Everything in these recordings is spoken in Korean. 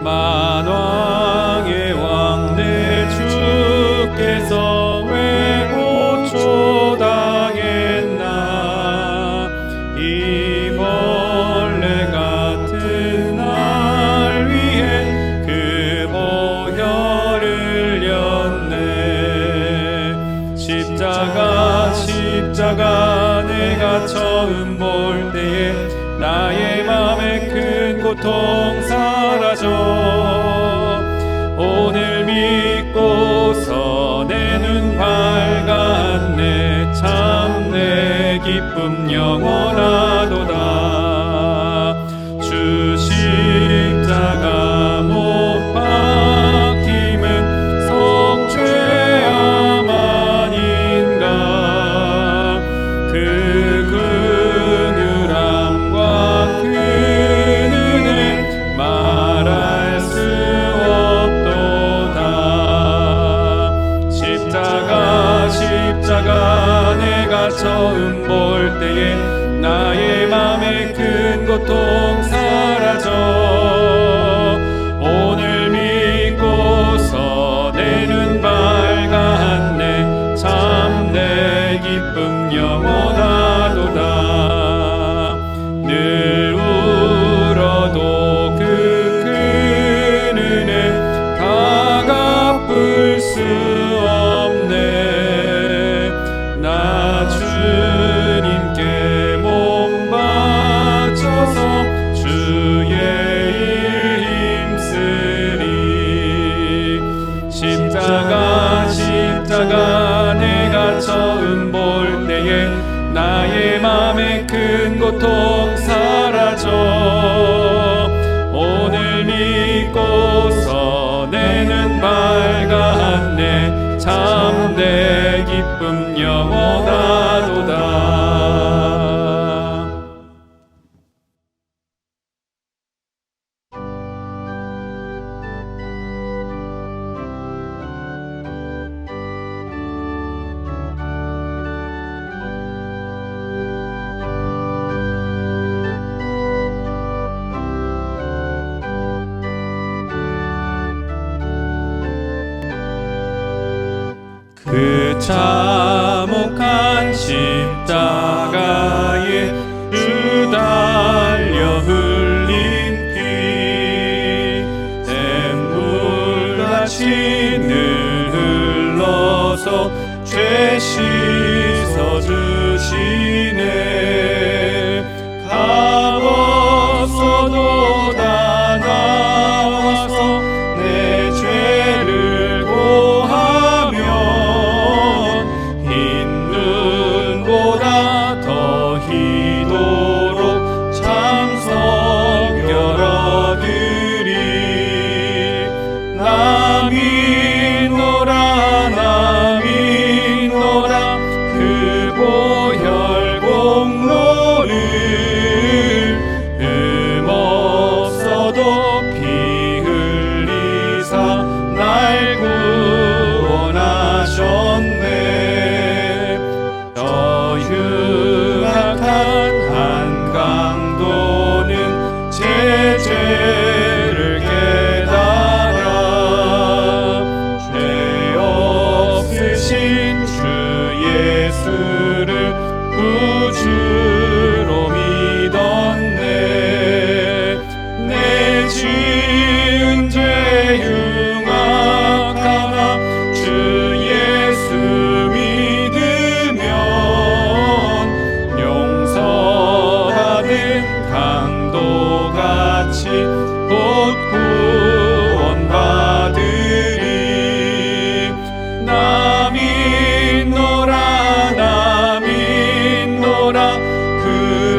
만왕의 왕 내 주께서 왜 고초당했나. 이 벌레 같은 날 위해 그 보혈을 흘렸네. 십자가 내가 처음 볼 때에 나의 맘에 큰 고통 사라져. 오늘 믿고서 내 눈 밝았네. 참 내 기쁨 영원하도다. 주 십자가 못 박힘은 속죄함 아닌가. 그 긍휼함과 그 은혜 말할 수 없도다. 십자가 내가 처음 볼 때에 나의 맘에 큰 고통 사라져. 오늘 믿고서 내 눈 밝았네. 참 내 기쁨 영원하도다. 늘 울어도 그 큰 은혜 다 갚을 수 없네. 나 주님께 몸 바쳐서 주의 일 힘쓰리. 십자가 내가 처음 볼 때에 나의 맘에 큰 고통 사라져. 오늘 믿고서 내 눈 밝았네. 참 내 기쁨 영원하도다. 그 참혹한 십자가에 주 달려 흘린 피 샘물같이 늘 흘러서 죄 씻어주시네. 값없어도 다 나와서 내 죄를 고하며 흰 눈보다 더 희도록 참 성결 얻으리. 나 믿노라 그 보혈 공로를. 흠없어도 피 흘리사 날 구원하셨네. 저 흉악한 한강도는 제 죄를 깨달아 죄 없으신 주 예수를 구주로 믿었네. 내 지은 죄 흉악하나 주 예수 믿으면 용서받은 강도같이 곧 구원받으리. 나 믿노라 그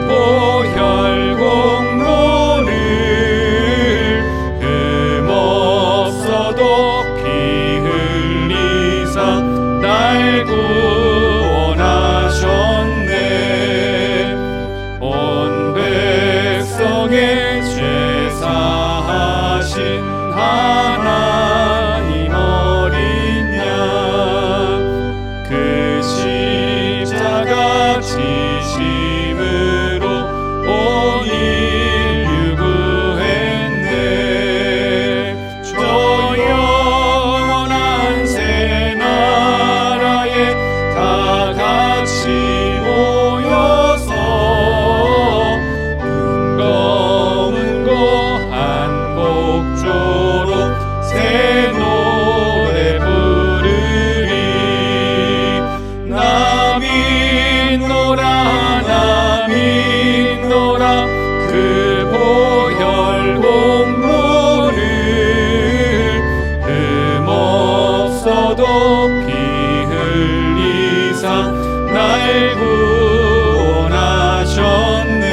보혈 공로를. 흠없어도 피 흘리사 날 구원하셨네. 온 백성의 죄 사하신 하나님 어린 양. 그 십자가 지심으로 온 인류 구했네. 새 노래 부르리. 나 믿노라 나 믿노라 그 보혈 공로를 흠없어도 피 흘리사 날 구원하셨네.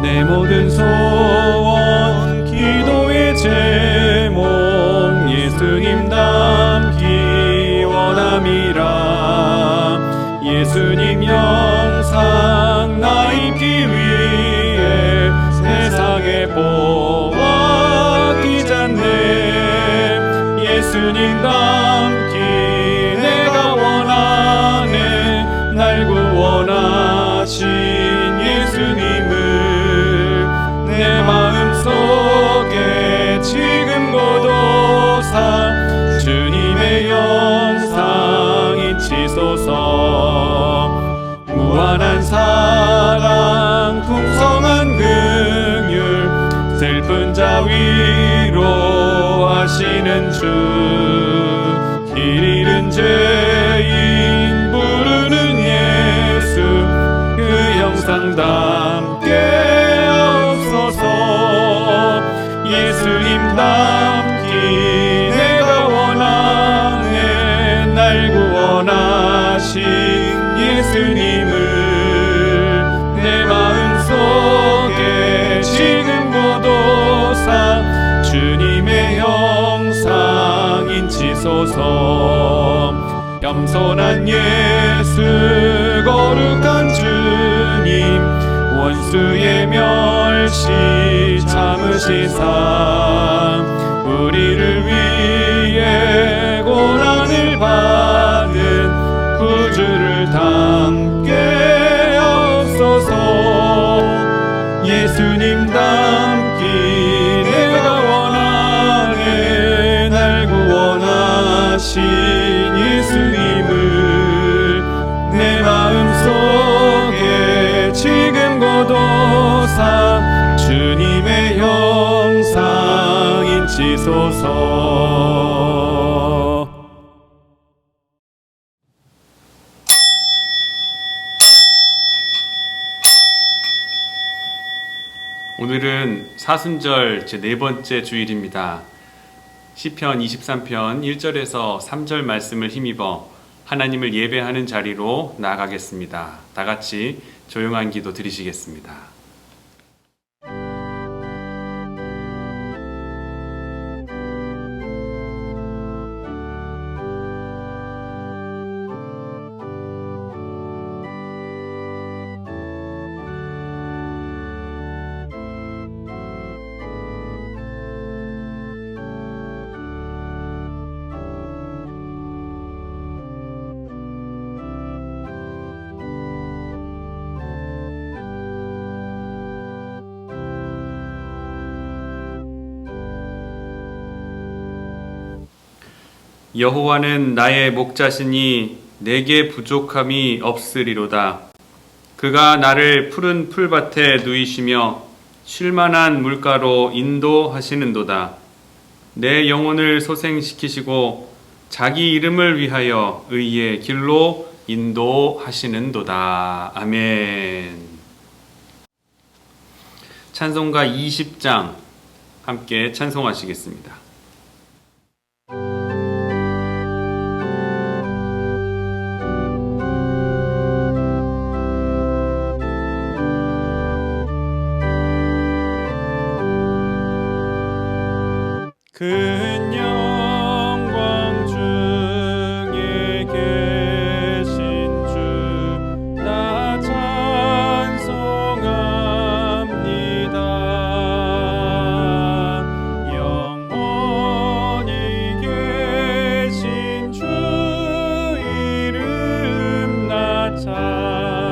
내 모든 소원 기도의 제목 예수님 닮기 원함이라. 예수님 영상 나 입기 위해 세상에 보았기잖네. 예수님 닮기 내가 원하네. 날 구원하신 예수님을 내 마음속에 지금 고도사 주님의 영상 잊히소서. 무한한 사랑 풍성한 긍휼 슬픈 자 위로하시는 주. 길 잃은 죄인 부르는 예수 그 영상 담게 예수님 닮기 내가 원하네. 날 구원하신 예수님을 내 마음속에 지금 고도사 주님의 형상 인치소서. 겸손한 예수 거룩한 주님 원수의 멸시 참으시사 우리를 위해 고난을 받은 구주를 닮게 하옵소서. 예수님 닮기 내가 원하네. 날 구원하신 예수님을 내 마음속에 지금 고도사 주님의 형상 인치소서. 오늘은 사순절 제4번째 주일입니다. 시편 23편 1절에서 3절 말씀을 힘입어 하나님을 예배하는 자리로 나아가겠습니다. 다 같이 조용한 기도 드리시겠습니다. 여호와는 나의 목자시니 내게 부족함이 없으리로다. 그가 나를 푸른 풀밭에 누이시며 쉴만한 물가로 인도하시는도다. 내 영혼을 소생시키시고 자기 이름을 위하여 의의 길로 인도하시는도다. 아멘. 찬송가 20장 함께 찬송하시겠습니다. 큰 영광 중에 계신 주 나 찬송합니다. 영원히 계신 주 이름 나 찬송합니다.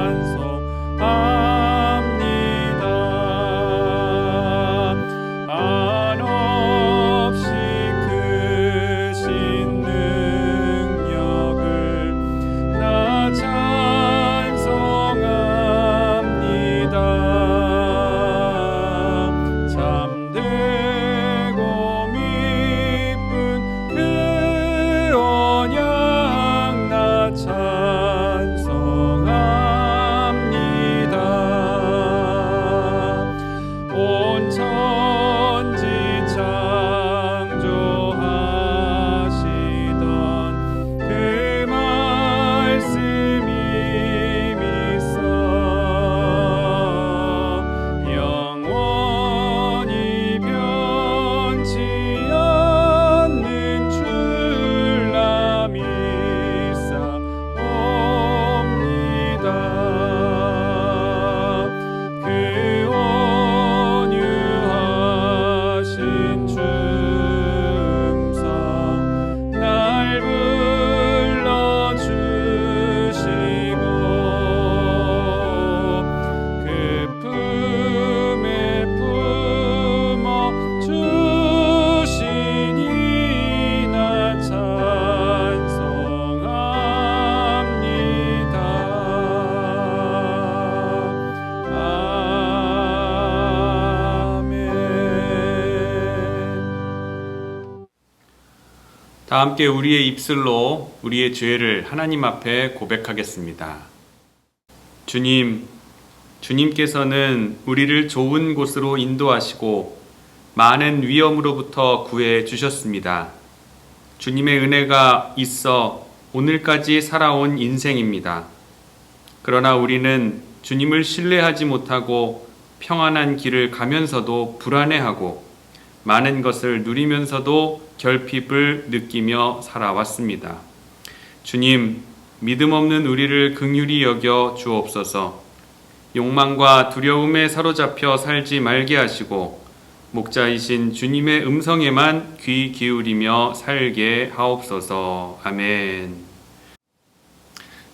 다 함께 우리의 입술로 우리의 죄를 하나님 앞에 고백하겠습니다. 주님, 주님께서는 우리를 좋은 곳으로 인도하시고 많은 위험으로부터 구해 주셨습니다. 주님의 은혜가 있어 오늘까지 살아온 인생입니다. 그러나 우리는 주님을 신뢰하지 못하고 평안한 길을 가면서도 불안해하고 많은 것을 누리면서도 결핍을 느끼며 살아왔습니다. 주님, 믿음 없는 우리를 긍휼히 여겨 주옵소서. 욕망과 두려움에 사로잡혀 살지 말게 하시고 목자이신 주님의 음성에만 귀 기울이며 살게 하옵소서. 아멘.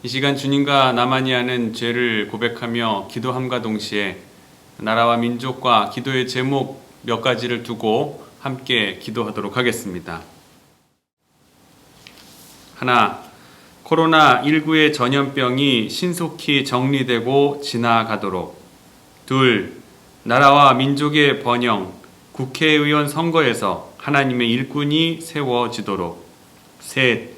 이 시간 주님과 나만이 하는 죄를 고백하며 기도함과 동시에 나라와 민족과 기도의 제목 몇 가지를 두고 함께 기도하도록 하겠습니다. 하나, 코로나19의 전염병이 신속히 정리되고 지나가도록. 둘, 나라와 민족의 번영, 국회의원 선거에서 하나님의 일꾼이 세워지도록. 셋,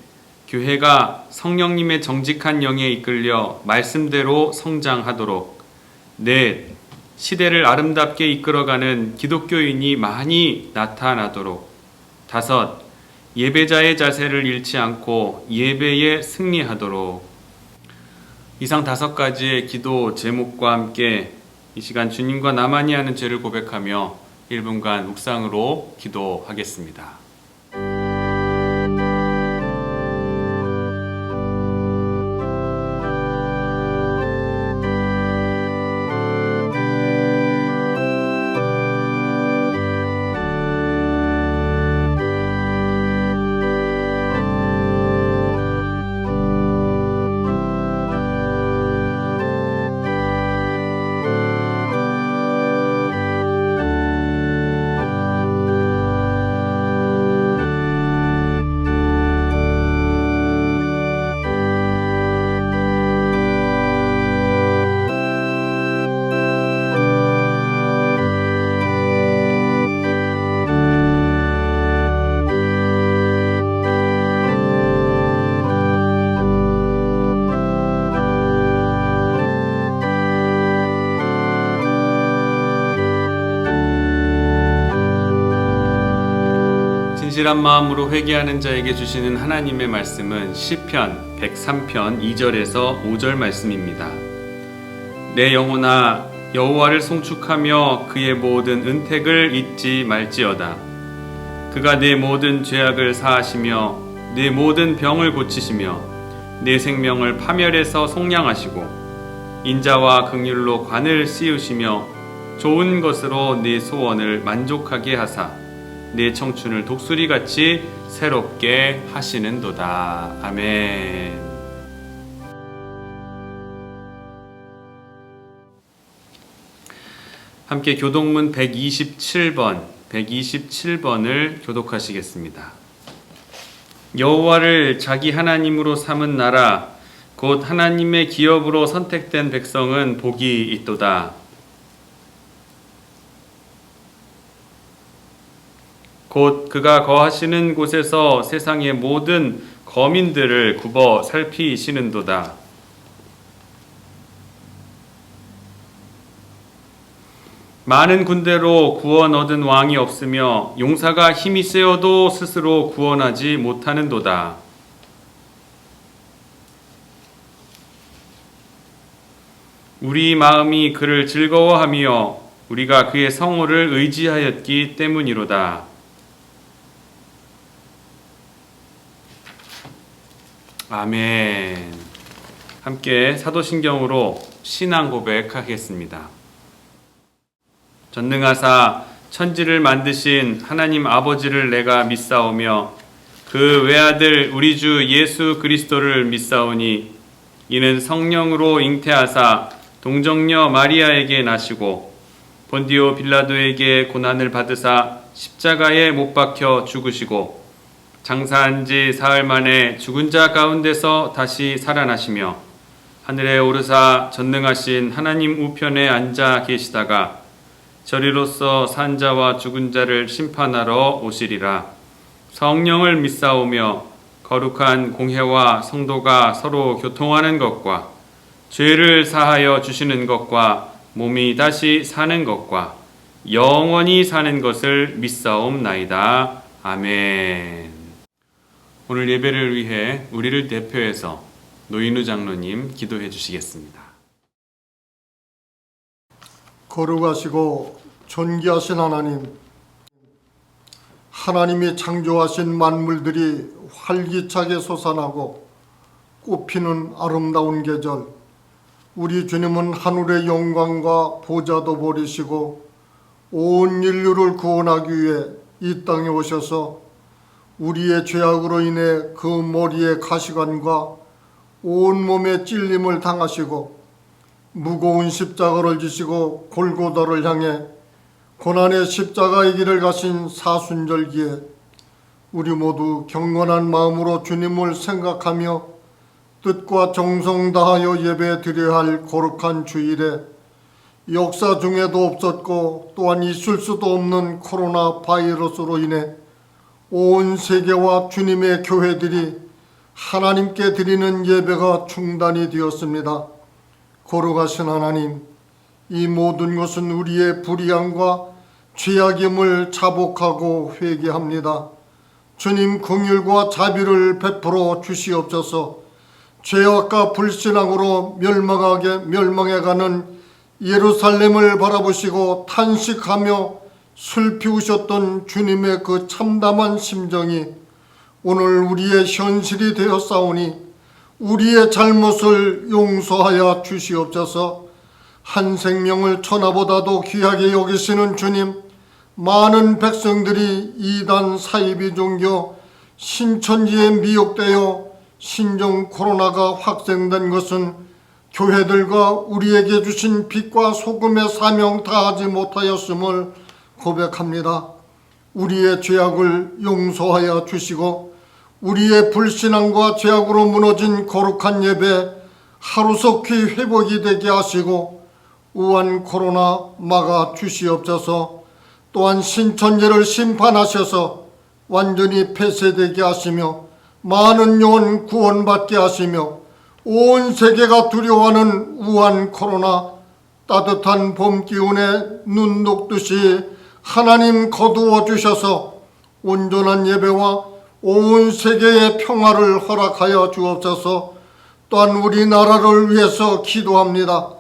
교회가 성령님의 정직한 영에 이끌려 말씀대로 성장하도록. 넷, 시대를 아름답게 이끌어가는 기독교인이 많이 나타나도록. 다섯, 예배자의 자세를 잃지 않고 예배에 승리하도록. 이상 5가지의 기도 제목과 함께 이 시간 주님과 나만이 하는 죄를 고백하며 1분간 묵상으로 기도하겠습니다. 진실한 마음으로 회개하는 자에게 주시는 하나님의 말씀은 시편 103편 2절에서 5절 말씀입니다. 내 영혼아 여호와를 송축하며 그의 모든 은택을 잊지 말지어다. 그가 내 모든 죄악을 사하시며 내 모든 병을 고치시며 내 생명을 파멸해서 속량하시고 인자와 긍휼로 관을 씌우시며 좋은 것으로 내 소원을 만족하게 하사 내 청춘을 독수리같이 새롭게 하시는도다. 아멘. 함께 교독문 127번을 교독하시겠습니다. 여호와를 자기 하나님으로 삼은 나라 곧 하나님의 기업으로 선택된 백성은 복이 있도다. 곧 그가 거하시는 곳에서 세상의 모든 거민들을 굽어 살피시는도다. 많은 군대로 구원 얻은 왕이 없으며 용사가 힘이 세어도 스스로 구원하지 못하는도다. 우리 마음이 그를 즐거워하며 우리가 그의 성호를 의지하였기 때문이로다. 아멘. 함께 사도신경으로 신앙 고백하겠습니다. 전능하사 천지를 만드신 하나님 아버지를 내가 믿사오며 그 외아들 우리 주 예수 그리스도를 믿사오니 이는 성령으로 잉태하사 동정녀 마리아에게 나시고 본디오 빌라도에게 고난을 받으사 십자가에 못 박혀 죽으시고 장사한 지 사흘 만에 죽은 자 가운데서 다시 살아나시며 하늘에 오르사 전능하신 하나님 우편에 앉아 계시다가 저리로서 산 자와 죽은 자를 심판하러 오시리라. 성령을 믿사오며 거룩한 공회와 성도가 서로 교통하는 것과 죄를 사하여 주시는 것과 몸이 다시 사는 것과 영원히 사는 것을 믿사옵나이다. 아멘. 오늘 예배를 위해 우리를 대표해서 노인우 장로님 기도해 주시겠습니다. 거룩하시고 존귀하신 하나님, 하나님이 창조하신 만물들이 활기차게 솟아나고 꽃피는 아름다운 계절, 우리 주님은 하늘의 영광과 보좌도 버리시고 온 인류를 구원하기 위해 이 땅에 오셔서 우리의 죄악으로 인해 그 머리에 가시관과 온몸에 찔림을 당하시고 무거운 십자가를 지시고 골고다를 향해 고난의 십자가의 길을 가신 사순절기에 우리 모두 경건한 마음으로 주님을 생각하며 뜻과 정성 다하여 예배 드려야 할 거룩한 주일에 역사 중에도 없었고 또한 있을 수도 없는 코로나 바이러스로 인해 온 세계와 주님의 교회들이 하나님께 드리는 예배가 중단이 되었습니다. 거룩하신 하나님, 이 모든 것은 우리의 불의함과 죄악임을 자복하고 회개합니다. 주님 긍휼과 자비를 베풀어 주시옵소서. 죄악과 불신앙으로 멸망해가는 예루살렘을 바라보시고 탄식하며 슬피 우셨던 주님의 그 참담한 심정이 오늘 우리의 현실이 되었사오니 우리의 잘못을 용서하여 주시옵소서. 한 생명을 천하보다도 귀하게 여기시는 주님, 많은 백성들이 이단 사이비 종교 신천지에 미혹되어 신종 코로나가 확산된 것은 교회들과 우리에게 주신 빛과 소금의 사명 다하지 못하였음을 고백합니다. 우리의 죄악을 용서하여 주시고 우리의 불신앙과 죄악으로 무너진 거룩한 예배 하루속히 회복이 되게 하시고 우한 코로나 막아 주시옵소서. 또한 신천지를 심판하셔서 완전히 폐쇄되게 하시며 많은 영혼 구원받게 하시며 온 세계가 두려워하는 우한 코로나 따뜻한 봄 기운에 눈 녹듯이 하나님 거두어 주셔서 온전한 예배와 온 세계의 평화를 허락하여 주옵소서. 또한 우리나라를 위해서 기도합니다.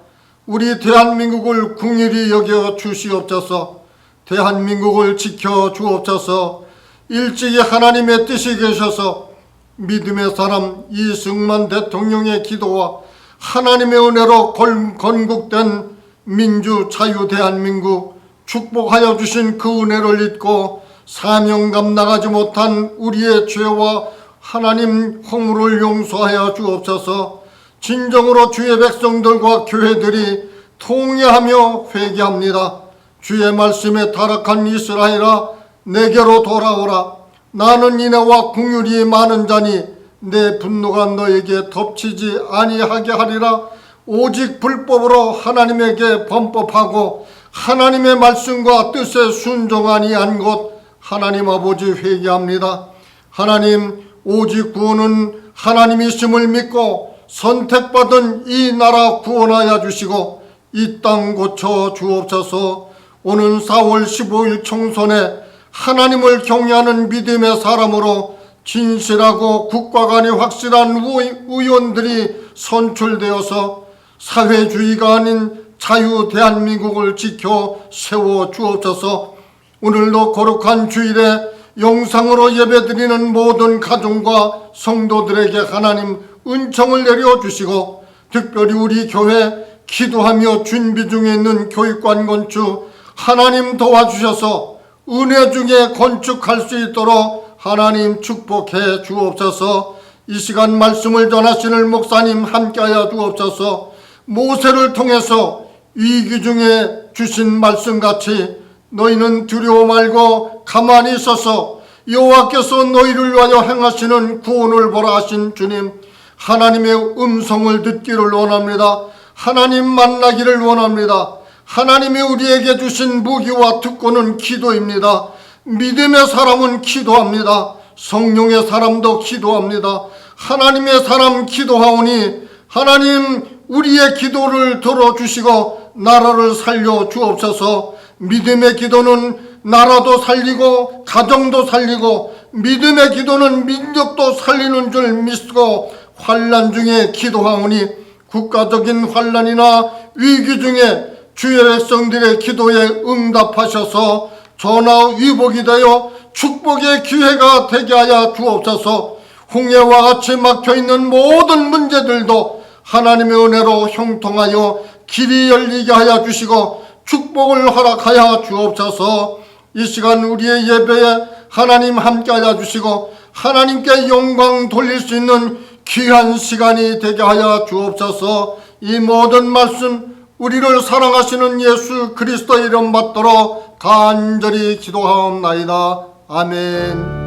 우리 대한민국을 긍휼히 여겨 주시옵소서. 대한민국을 지켜 주옵소서. 일찍이 하나님의 뜻이 계셔서 믿음의 사람 이승만 대통령의 기도와 하나님의 은혜로 건국된 민주 자유 대한민국 축복하여 주신 그 은혜를 잊고 사명 감당하지 못한 우리의 죄와 하나님 허물을 용서하여 주옵소서. 진정으로 주의 백성들과 교회들이 통회하며 회개합니다. 주의 말씀에 타락한 이스라엘아, 내게로 돌아오라. 나는 인애와 긍휼이 많은 자니 내 분노가 너에게 덮치지 아니하게 하리라. 오직 불법으로 하나님에게 범법하고 하나님의 말씀과 뜻에 순종하니 한 것 하나님 아버지 회개합니다. 하나님, 오직 구원은 하나님이심을 믿고 선택받은 이 나라 구원하여 주시고 이 땅 고쳐 주옵소서. 오는 4월 15일 총선에 하나님을 경외하는 믿음의 사람으로 진실하고 국가 간이 확실한 의원들이 선출되어서 사회주의가 아닌 자유 대한민국을 지켜 세워 주옵소서. 오늘도 거룩한 주일에 영상으로 예배드리는 모든 가정과 성도들에게 하나님 은총을 내려주시고 특별히 우리 교회 기도하며 준비 중에 있는 교육관 건축 하나님 도와주셔서 은혜 중에 건축할 수 있도록 하나님 축복해 주옵소서. 이 시간 말씀을 전하시는 목사님 함께하여 주옵소서. 모세를 통해서 위기 중에 주신 말씀같이 너희는 두려워 말고 가만히 있어서 여호와께서 너희를 위하여 행하시는 구원을 보라 하신 주님, 하나님의 음성을 듣기를 원합니다. 하나님 만나기를 원합니다. 하나님이 우리에게 주신 무기와 특권은 기도입니다. 믿음의 사람은 기도합니다. 성령의 사람도 기도합니다. 하나님의 사람 기도하오니 하나님 우리의 기도를 들어주시고 나라를 살려 주옵소서. 믿음의 기도는 나라도 살리고 가정도 살리고 믿음의 기도는 민족도 살리는 줄 믿고 환난 중에 기도하오니 국가적인 환난이나 위기 중에 주의 백성들의 기도에 응답하셔서 전화위복이 되어 축복의 기회가 되게 하여 주옵소서. 홍해와 같이 막혀있는 모든 문제들도 하나님의 은혜로 형통하여 길이 열리게 하여 주시고 축복을 허락하여 주옵소서. 이 시간 우리의 예배에 하나님 함께 하여 주시고 하나님께 영광 돌릴 수 있는 귀한 시간이 되게 하여 주옵소서. 이 모든 말씀 우리를 사랑하시는 예수 그리스도 이름 받들어 간절히 기도하옵나이다. 아멘.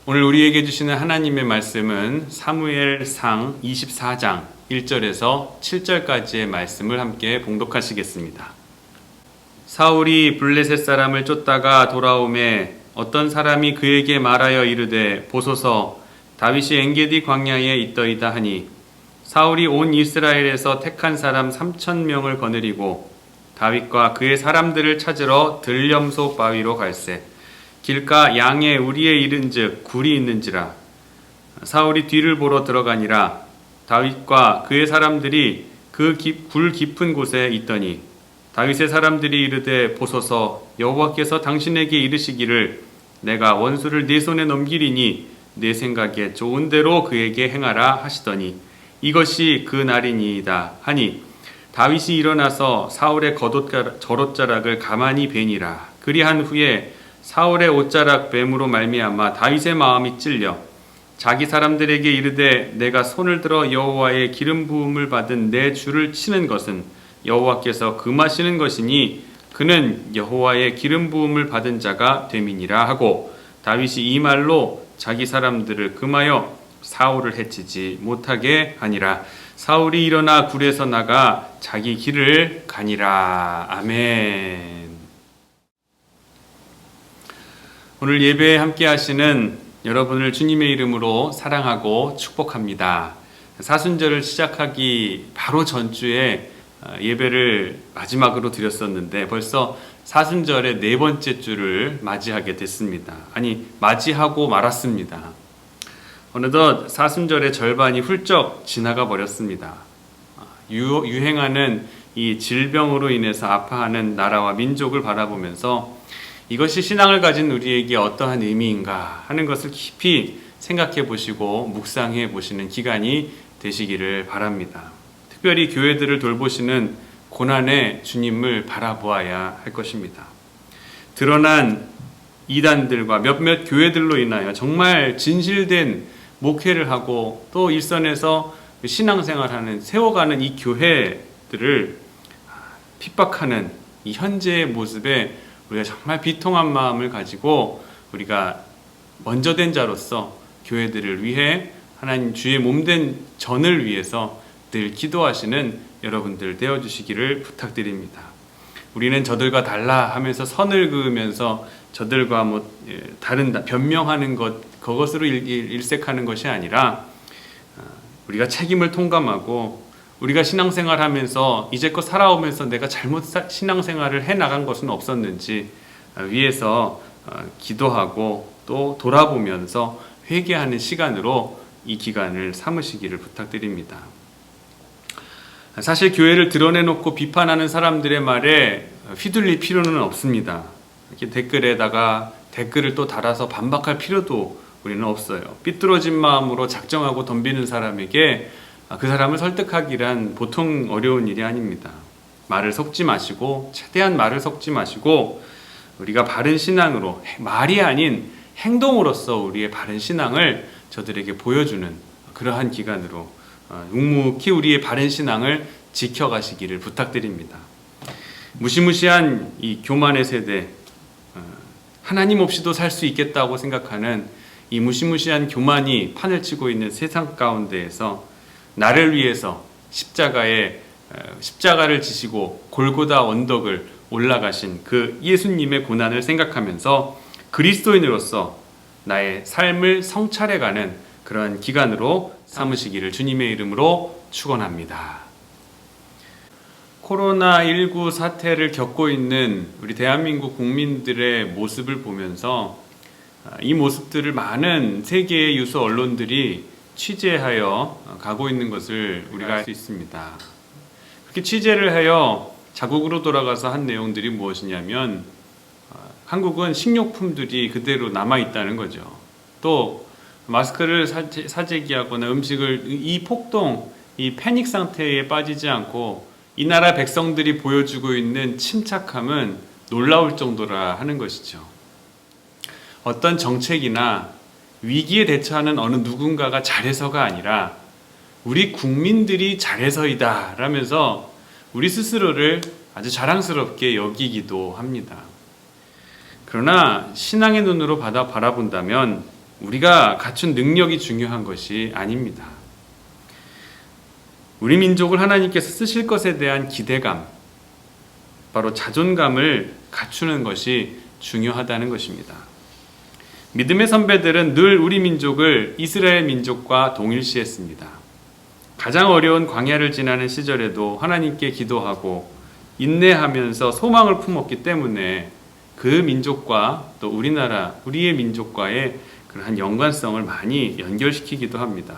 오늘 우리에게 주시는 하나님의 말씀은 사무엘상 24장 1절에서 7절까지의 말씀을 함께 봉독하시겠습니다. 사울이 블레셋 사람을 쫓다가 돌아오매 어떤 사람이 그에게 말하여 이르되 보소서 다윗이 엔게디 광야에 있더이다 하니 사울이 온 이스라엘에서 택한 사람 3,000명을 거느리고 다윗과 그의 사람들을 찾으러 들염소 바위로 갈새 길가 양의 우리에 이른즉 굴이 있는지라. 사울이 뒤를 보러 들어가니라. 다윗과 그의 사람들이 그 굴 깊은 곳에 있더니 다윗의 사람들이 이르되 보소서 여호와께서 당신에게 이르시기를 내가 원수를 네 손에 넘기리니 내 생각에 좋은 대로 그에게 행하라 하시더니 이것이 그 날이니이다 하니 다윗이 일어나서 사울의 겉옷자락을 가만히 베니라. 그리한 후에 사울의 옷자락 뱀으로 말미암아 다윗의 마음이 찔려 자기 사람들에게 이르되 내가 손을 들어 여호와의 기름 부음을 받은 내 주를 치는 것은 여호와께서 금하시는 것이니 그는 여호와의 기름 부음을 받은 자가 됨이니라 하고 다윗이 이 말로 자기 사람들을 금하여 사울을 해치지 못하게 하니라. 사울이 일어나 굴에서 나가 자기 길을 가니라. 아멘. 오늘 예배에 함께 하시는 여러분을 주님의 이름으로 사랑하고 축복합니다. 사순절을 시작하기 바로 전주에 예배를 마지막으로 드렸었는데 벌써 사순절의 네 번째 주를 맞이하게 됐습니다. 아니, 맞이하고 말았습니다. 어느덧 사순절의 절반이 훌쩍 지나가 버렸습니다. 유행하는 이 질병으로 인해서 아파하는 나라와 민족을 바라보면서 이것이 신앙을 가진 우리에게 어떠한 의미인가 하는 것을 깊이 생각해 보시고 묵상해 보시는 기간이 되시기를 바랍니다. 특별히 교회들을 돌보시는 고난의 주님을 바라보아야 할 것입니다. 드러난 이단들과 몇몇 교회들로 인하여 정말 진실된 목회를 하고 또 일선에서 신앙생활하는 세워가는 이 교회들을 핍박하는 이 현재의 모습에 우리가 정말 비통한 마음을 가지고 우리가 먼저 된 자로서 교회들을 위해 하나님 주의 몸된 전을 위해서 늘 기도하시는 여러분들 되어주시기를 부탁드립니다. 우리는 저들과 달라 하면서 선을 그으면서 저들과 다른 변명하는 그것으로 일색하는 것이 아니라 우리가 책임을 통감하고 우리가 신앙생활하면서 이제껏 살아오면서 내가 잘못 신앙생활을 해나간 것은 없었는지 위에서 기도하고 또 돌아보면서 회개하는 시간으로 이 기간을 삼으시기를 부탁드립니다. 사실 교회를 드러내놓고 비판하는 사람들의 말에 휘둘릴 필요는 없습니다. 이렇게 댓글에다가 댓글을 또 달아서 반박할 필요도 우리는 없어요. 삐뚤어진 마음으로 작정하고 덤비는 사람에게 그 사람을 설득하기란 보통 어려운 일이 아닙니다. 말을 섞지 마시고 최대한 말을 섞지 마시고 우리가 바른 신앙으로 말이 아닌 행동으로서 우리의 바른 신앙을 저들에게 보여주는 그러한 기간으로 묵묵히 우리의 바른 신앙을 지켜가시기를 부탁드립니다. 무시무시한 이 교만의 세대, 하나님 없이도 살 수 있겠다고 생각하는 이 무시무시한 교만이 판을 치고 있는 세상 가운데에서 나를 위해서 십자가를 지시고 골고다 언덕을 올라가신 그 예수님의 고난을 생각하면서 그리스도인으로서 나의 삶을 성찰해가는 그러한 기간으로 삼으시기를 주님의 이름으로 축원합니다. 코로나19 사태를 겪고 있는 우리 대한민국 국민들의 모습을 보면서 이 모습들을 많은 세계의 유수 언론들이 취재하여 가고 있는 것을 우리가 알 수 있습니다. 그렇게 취재를 하여 자국으로 돌아가서 한 내용들이 무엇이냐면 한국은 식료품들이 그대로 남아있다는 거죠. 또 마스크를 사재기하거나 음식을 이 폭동, 이 패닉 상태에 빠지지 않고 이 나라 백성들이 보여주고 있는 침착함은 놀라울 정도라 하는 것이죠. 어떤 정책이나 위기에 대처하는 어느 누군가가 잘해서가 아니라 우리 국민들이 잘해서이다 라면서 우리 스스로를 아주 자랑스럽게 여기기도 합니다. 그러나 신앙의 눈으로 바라본다면 우리가 갖춘 능력이 중요한 것이 아닙니다. 우리 민족을 하나님께서 쓰실 것에 대한 기대감, 바로 자존감을 갖추는 것이 중요하다는 것입니다. 믿음의 선배들은 늘 우리 민족을 이스라엘 민족과 동일시했습니다. 가장 어려운 광야를 지나는 시절에도 하나님께 기도하고 인내하면서 소망을 품었기 때문에 그 민족과 또 우리의 민족과의 그러한 연관성을 많이 연결시키기도 합니다.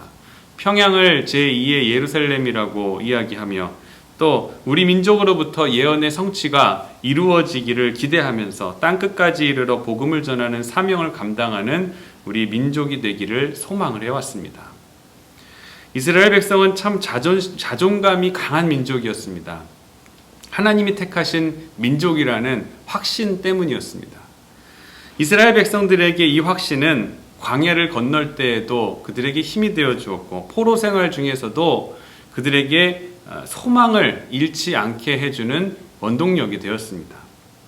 평양을 제2의 예루살렘이라고 이야기하며 또 우리 민족으로부터 예언의 성취가 이루어지기를 기대하면서 땅끝까지 이르러 복음을 전하는 사명을 감당하는 우리 민족이 되기를 소망을 해왔습니다. 이스라엘 백성은 참 자존감이 강한 민족이었습니다. 하나님이 택하신 민족이라는 확신 때문이었습니다. 이스라엘 백성들에게 이 확신은 광야를 건널 때에도 그들에게 힘이 되어 주었고 포로 생활 중에서도 그들에게 소망을 잃지 않게 해주는 원동력이 되었습니다.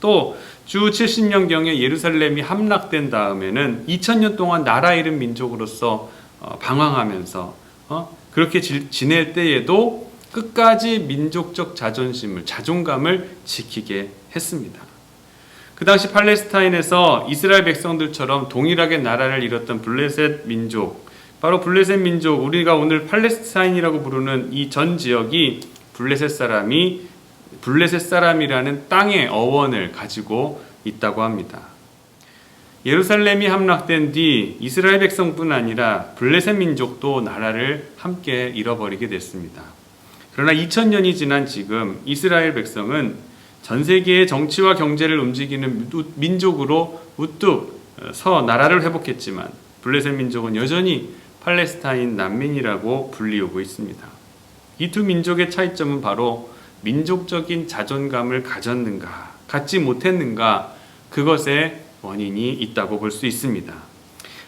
또 주 70년경에 예루살렘이 함락된 다음에는 2000년 동안 나라 잃은 민족으로서 방황하면서 그렇게 지낼 때에도 끝까지 민족적 자존감을 지키게 했습니다. 그 당시 팔레스타인에서 이스라엘 백성들처럼 동일하게 나라를 잃었던 블레셋 민족, 바로 블레셋 민족, 우리가 오늘 팔레스타인이라고 부르는 이 전 지역이 블레셋 사람이라는 땅의 어원을 가지고 있다고 합니다. 예루살렘이 함락된 뒤 이스라엘 백성뿐 아니라 블레셋 민족도 나라를 함께 잃어버리게 됐습니다. 그러나 2000년이 지난 지금 이스라엘 백성은 전 세계의 정치와 경제를 움직이는 민족으로 우뚝 서 나라를 회복했지만 블레셋 민족은 여전히 팔레스타인 난민이라고 불리우고 있습니다. 이 두 민족의 차이점은 바로 민족적인 자존감을 가졌는가, 갖지 못했는가, 그것에 원인이 있다고 볼 수 있습니다.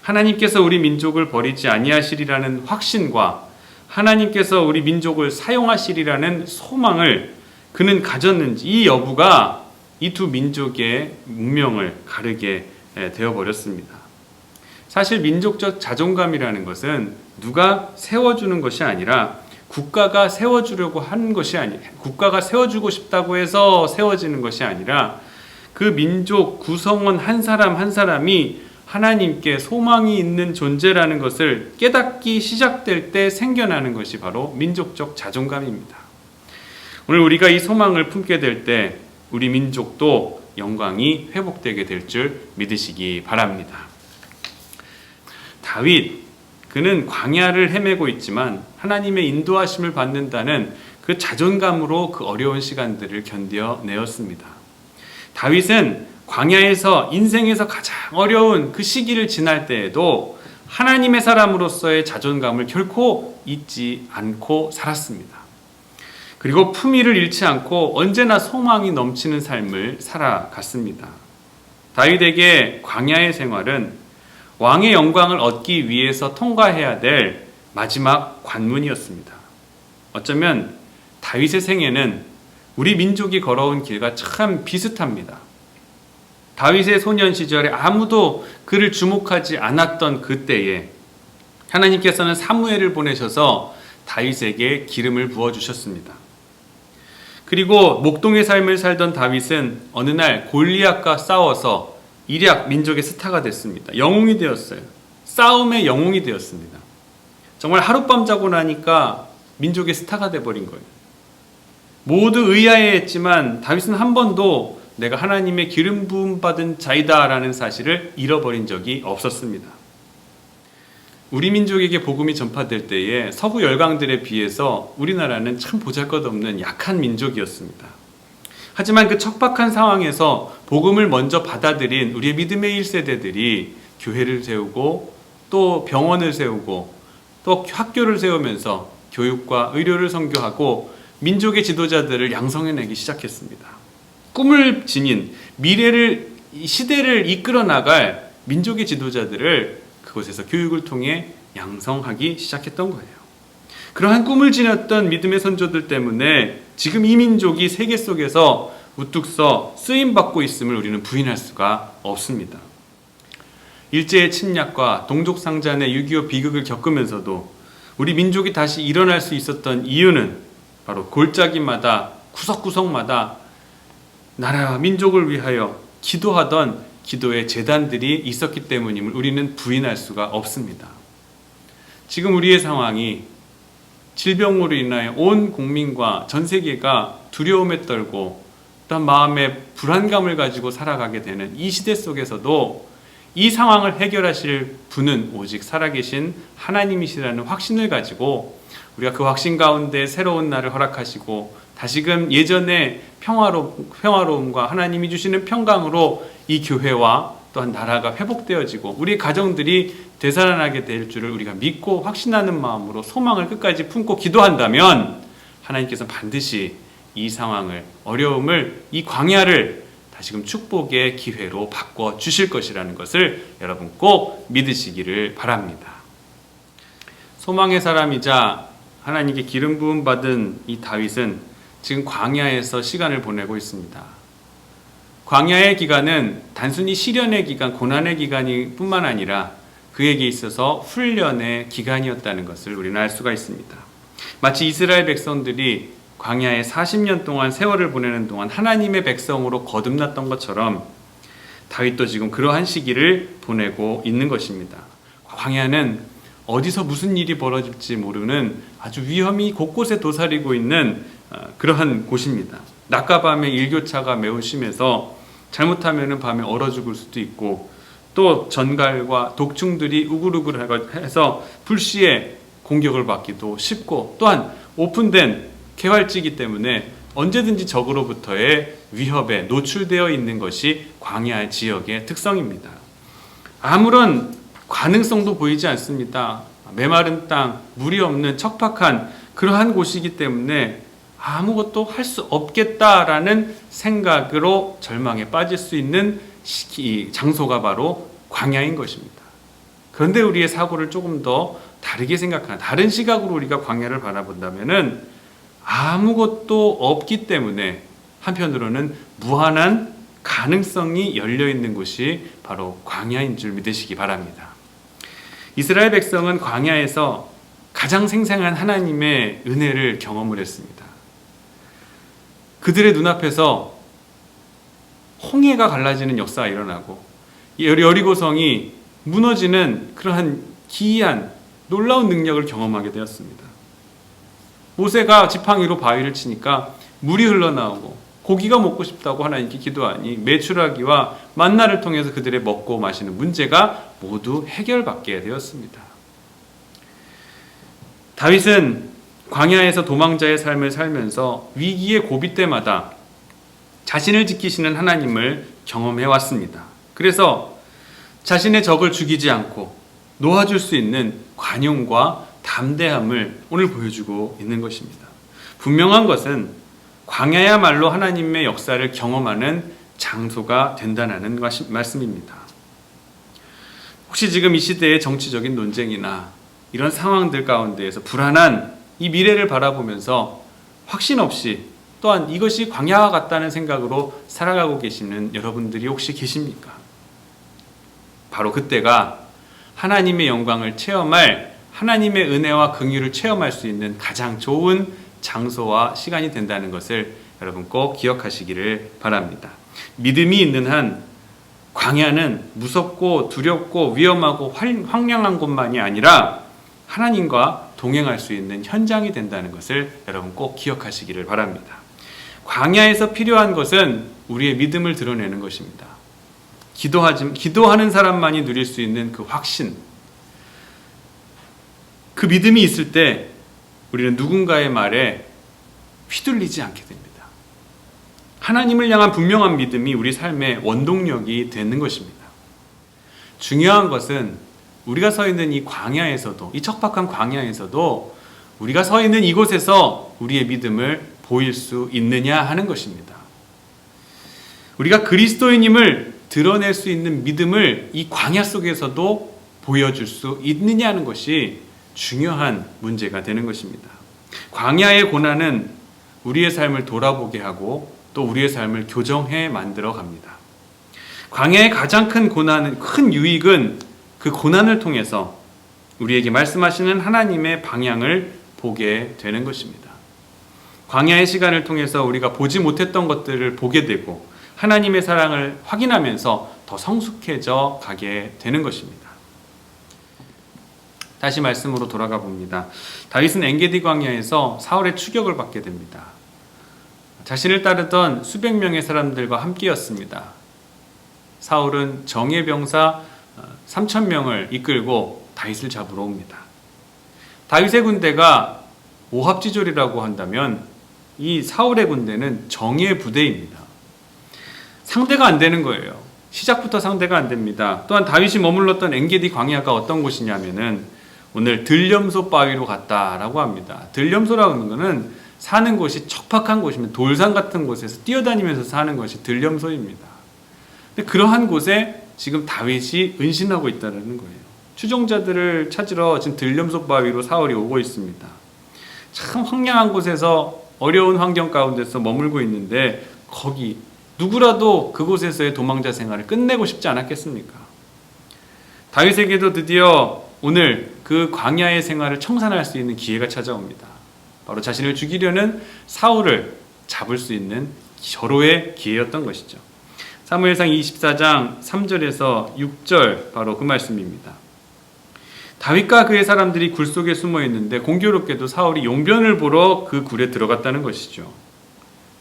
하나님께서 우리 민족을 버리지 아니하시리라는 확신과 하나님께서 우리 민족을 사용하시리라는 소망을 그는 가졌는지, 이 여부가 이 두 민족의 운명을 가르게 되어버렸습니다. 사실 민족적 자존감이라는 것은 누가 세워주는 것이 아니라 국가가 세워주려고 하는 것이 국가가 세워주고 싶다고 해서 세워지는 것이 아니라 그 민족 구성원 한 사람 한 사람이 하나님께 소망이 있는 존재라는 것을 깨닫기 시작될 때 생겨나는 것이 바로 민족적 자존감입니다. 오늘 우리가 이 소망을 품게 될 때 우리 민족도 영광이 회복되게 될 줄 믿으시기 바랍니다. 다윗, 그는 광야를 헤매고 있지만 하나님의 인도하심을 받는다는 그 자존감으로 그 어려운 시간들을 견뎌내었습니다. 다윗은 광야에서 인생에서 가장 어려운 그 시기를 지날 때에도 하나님의 사람으로서의 자존감을 결코 잊지 않고 살았습니다. 그리고 품위를 잃지 않고 언제나 소망이 넘치는 삶을 살아갔습니다. 다윗에게 광야의 생활은 왕의 영광을 얻기 위해서 통과해야 될 마지막 관문이었습니다. 어쩌면 다윗의 생애는 우리 민족이 걸어온 길과 참 비슷합니다. 다윗의 소년 시절에 아무도 그를 주목하지 않았던 그때에 하나님께서는 사무엘을 보내셔서 다윗에게 기름을 부어주셨습니다. 그리고 목동의 삶을 살던 다윗은 어느 날 골리앗과 싸워서 일약 민족의 스타가 됐습니다. 영웅이 되었어요. 싸움의 영웅이 되었습니다. 정말 하룻밤 자고 나니까 민족의 스타가 돼버린 거예요. 모두 의아해했지만 다윗은 한 번도 내가 하나님의 기름 부음 받은 자이다라는 사실을 잃어버린 적이 없었습니다. 우리 민족에게 복음이 전파될 때에 서구 열강들에 비해서 우리나라는 참 보잘것없는 약한 민족이었습니다. 하지만 그 척박한 상황에서 복음을 먼저 받아들인 우리의 믿음의 1세대들이 교회를 세우고 또 병원을 세우고 또 학교를 세우면서 교육과 의료를 선교하고 민족의 지도자들을 양성해내기 시작했습니다. 꿈을 지닌 미래를, 시대를 이끌어 나갈 민족의 지도자들을 그곳에서 교육을 통해 양성하기 시작했던 거예요. 그러한 꿈을 지녔던 믿음의 선조들 때문에 지금 이 민족이 세계 속에서 우뚝 서 쓰임받고 있음을 우리는 부인할 수가 없습니다. 일제의 침략과 동족상잔의 6.25 비극을 겪으면서도 우리 민족이 다시 일어날 수 있었던 이유는 바로 골짜기마다 구석구석마다 나라와 민족을 위하여 기도하던 기도의 재단들이 있었기 때문임을 우리는 부인할 수가 없습니다. 지금 우리의 상황이 질병으로 인하여 온 국민과 전 세계가 두려움에 떨고 또한 마음의 불안감을 가지고 살아가게 되는 이 시대 속에서도 이 상황을 해결하실 분은 오직 살아계신 하나님이시라는 확신을 가지고 우리가 그 확신 가운데 새로운 날을 허락하시고 다시금 예전의 평화로움과 하나님이 주시는 평강으로 이 교회와 또한 나라가 회복되어지고 우리 가정들이 되살아나게 될 줄을 우리가 믿고 확신하는 마음으로 소망을 끝까지 품고 기도한다면 하나님께서 반드시 이 상황을, 어려움을, 이 광야를 다시금 축복의 기회로 바꿔 주실 것이라는 것을 여러분 꼭 믿으시기를 바랍니다. 소망의 사람이자 하나님께 기름 부음 받은 이 다윗은 지금 광야에서 시간을 보내고 있습니다. 광야의 기간은 단순히 시련의 기간, 고난의 기간이 뿐만 아니라 그에게 있어서 훈련의 기간이었다는 것을 우리는 알 수가 있습니다. 마치 이스라엘 백성들이 광야에 40년 동안 세월을 보내는 동안 하나님의 백성으로 거듭났던 것처럼 다윗도 지금 그러한 시기를 보내고 있는 것입니다. 광야는 어디서 무슨 일이 벌어질지 모르는 아주 위험이 곳곳에 도사리고 있는 그러한 곳입니다. 낮과 밤의 일교차가 매우 심해서 잘못하면 밤에 얼어 죽을 수도 있고 또 전갈과 독충들이 우글우글해서 불시에 공격을 받기도 쉽고 또한 오픈된 개활지이기 때문에 언제든지 적으로부터의 위협에 노출되어 있는 것이 광야 지역의 특성입니다. 아무런 가능성도 보이지 않습니다. 메마른 땅, 물이 없는 척박한 그러한 곳이기 때문에 아무것도 할 수 없겠다라는 생각으로 절망에 빠질 수 있는 장소가 바로 광야인 것입니다. 그런데 우리의 사고를 조금 더 다르게 생각하는, 다른 시각으로 우리가 광야를 바라본다면은 아무것도 없기 때문에 한편으로는 무한한 가능성이 열려 있는 곳이 바로 광야인 줄 믿으시기 바랍니다. 이스라엘 백성은 광야에서 가장 생생한 하나님의 은혜를 경험을 했습니다. 그들의 눈앞에서 홍해가 갈라지는 역사가 일어나고 여리고성이 무너지는 그러한 기이한 놀라운 능력을 경험하게 되었습니다. 모세가 지팡이로 바위를 치니까 물이 흘러나오고 고기가 먹고 싶다고 하나님께 기도하니 메추라기와 만나를 통해서 그들의 먹고 마시는 문제가 모두 해결받게 되었습니다. 다윗은 광야에서 도망자의 삶을 살면서 위기의 고비 때마다 자신을 지키시는 하나님을 경험해 왔습니다. 그래서 자신의 적을 죽이지 않고 놓아줄 수 있는 관용과 담대함을 오늘 보여주고 있는 것입니다. 분명한 것은 광야야말로 하나님의 역사를 경험하는 장소가 된다는 말씀입니다. 혹시 지금 이 시대의 정치적인 논쟁이나 이런 상황들 가운데에서 불안한 이 미래를 바라보면서 확신 없이 또한 이것이 광야와 같다는 생각으로 살아가고 계시는 여러분들이 혹시 계십니까? 바로 그때가 하나님의 영광을 체험할, 하나님의 은혜와 긍휼을 체험할 수 있는 가장 좋은 장소와 시간이 된다는 것을 여러분 꼭 기억하시기를 바랍니다. 믿음이 있는 한 광야는 무섭고 두렵고 위험하고 황량한 곳만이 아니라 하나님과 동행할 수 있는 현장이 된다는 것을 여러분 꼭 기억하시기를 바랍니다. 광야에서 필요한 것은 우리의 믿음을 드러내는 것입니다. 기도하는 사람만이 누릴 수 있는 그 확신, 그 믿음이 있을 때 우리는 누군가의 말에 휘둘리지 않게 됩니다. 하나님을 향한 분명한 믿음이 우리 삶의 원동력이 되는 것입니다. 중요한 것은 우리가 서 있는 이 광야에서도, 이 척박한 광야에서도 우리가 서 있는 이곳에서 우리의 믿음을 보일 수 있느냐 하는 것입니다. 우리가 그리스도인임을 드러낼 수 있는 믿음을 이 광야 속에서도 보여줄 수 있느냐 하는 것이 중요한 문제가 되는 것입니다. 광야의 고난은 우리의 삶을 돌아보게 하고 또 우리의 삶을 교정해 만들어 갑니다. 광야의 가장 큰 고난은, 큰 유익은 그 고난을 통해서 우리에게 말씀하시는 하나님의 방향을 보게 되는 것입니다. 광야의 시간을 통해서 우리가 보지 못했던 것들을 보게 되고 하나님의 사랑을 확인하면서 더 성숙해져 가게 되는 것입니다. 다시 말씀으로 돌아가 봅니다. 다윗은 엔게디 광야에서 사울의 추격을 받게 됩니다. 자신을 따르던 수백 명의 사람들과 함께였습니다. 사울은 정예 병사 3,000명을 이끌고 다윗을 잡으러 옵니다. 다윗의 군대가 오합지졸이라고 한다면 이 사울의 군대는 정예 부대입니다. 상대가 안 되는 거예요. 시작부터 상대가 안 됩니다. 또한 다윗이 머물렀던 엔게디 광야가 어떤 곳이냐면은 오늘 들염소 바위로 갔다라고 합니다. 들염소라고 하는 것은 사는 곳이 척박한 곳이면 돌산 같은 곳에서 뛰어다니면서 사는 것이 들염소입니다. 근데 그러한 곳에 지금 다윗이 은신하고 있다는 거예요. 추종자들을 찾으러 지금 들염소 바위로 사울이 오고 있습니다. 참 황량한 곳에서 어려운 환경 가운데서 머물고 있는데 거기 누구라도 그곳에서의 도망자 생활을 끝내고 싶지 않았겠습니까? 다윗에게도 드디어 오늘 그 광야의 생활을 청산할 수 있는 기회가 찾아옵니다. 바로 자신을 죽이려는 사울을 잡을 수 있는 절호의 기회였던 것이죠. 사무엘상 24장 3절에서 6절 바로 그 말씀입니다. 다윗과 그의 사람들이 굴 속에 숨어 있는데 공교롭게도 사울이 용변을 보러 그 굴에 들어갔다는 것이죠.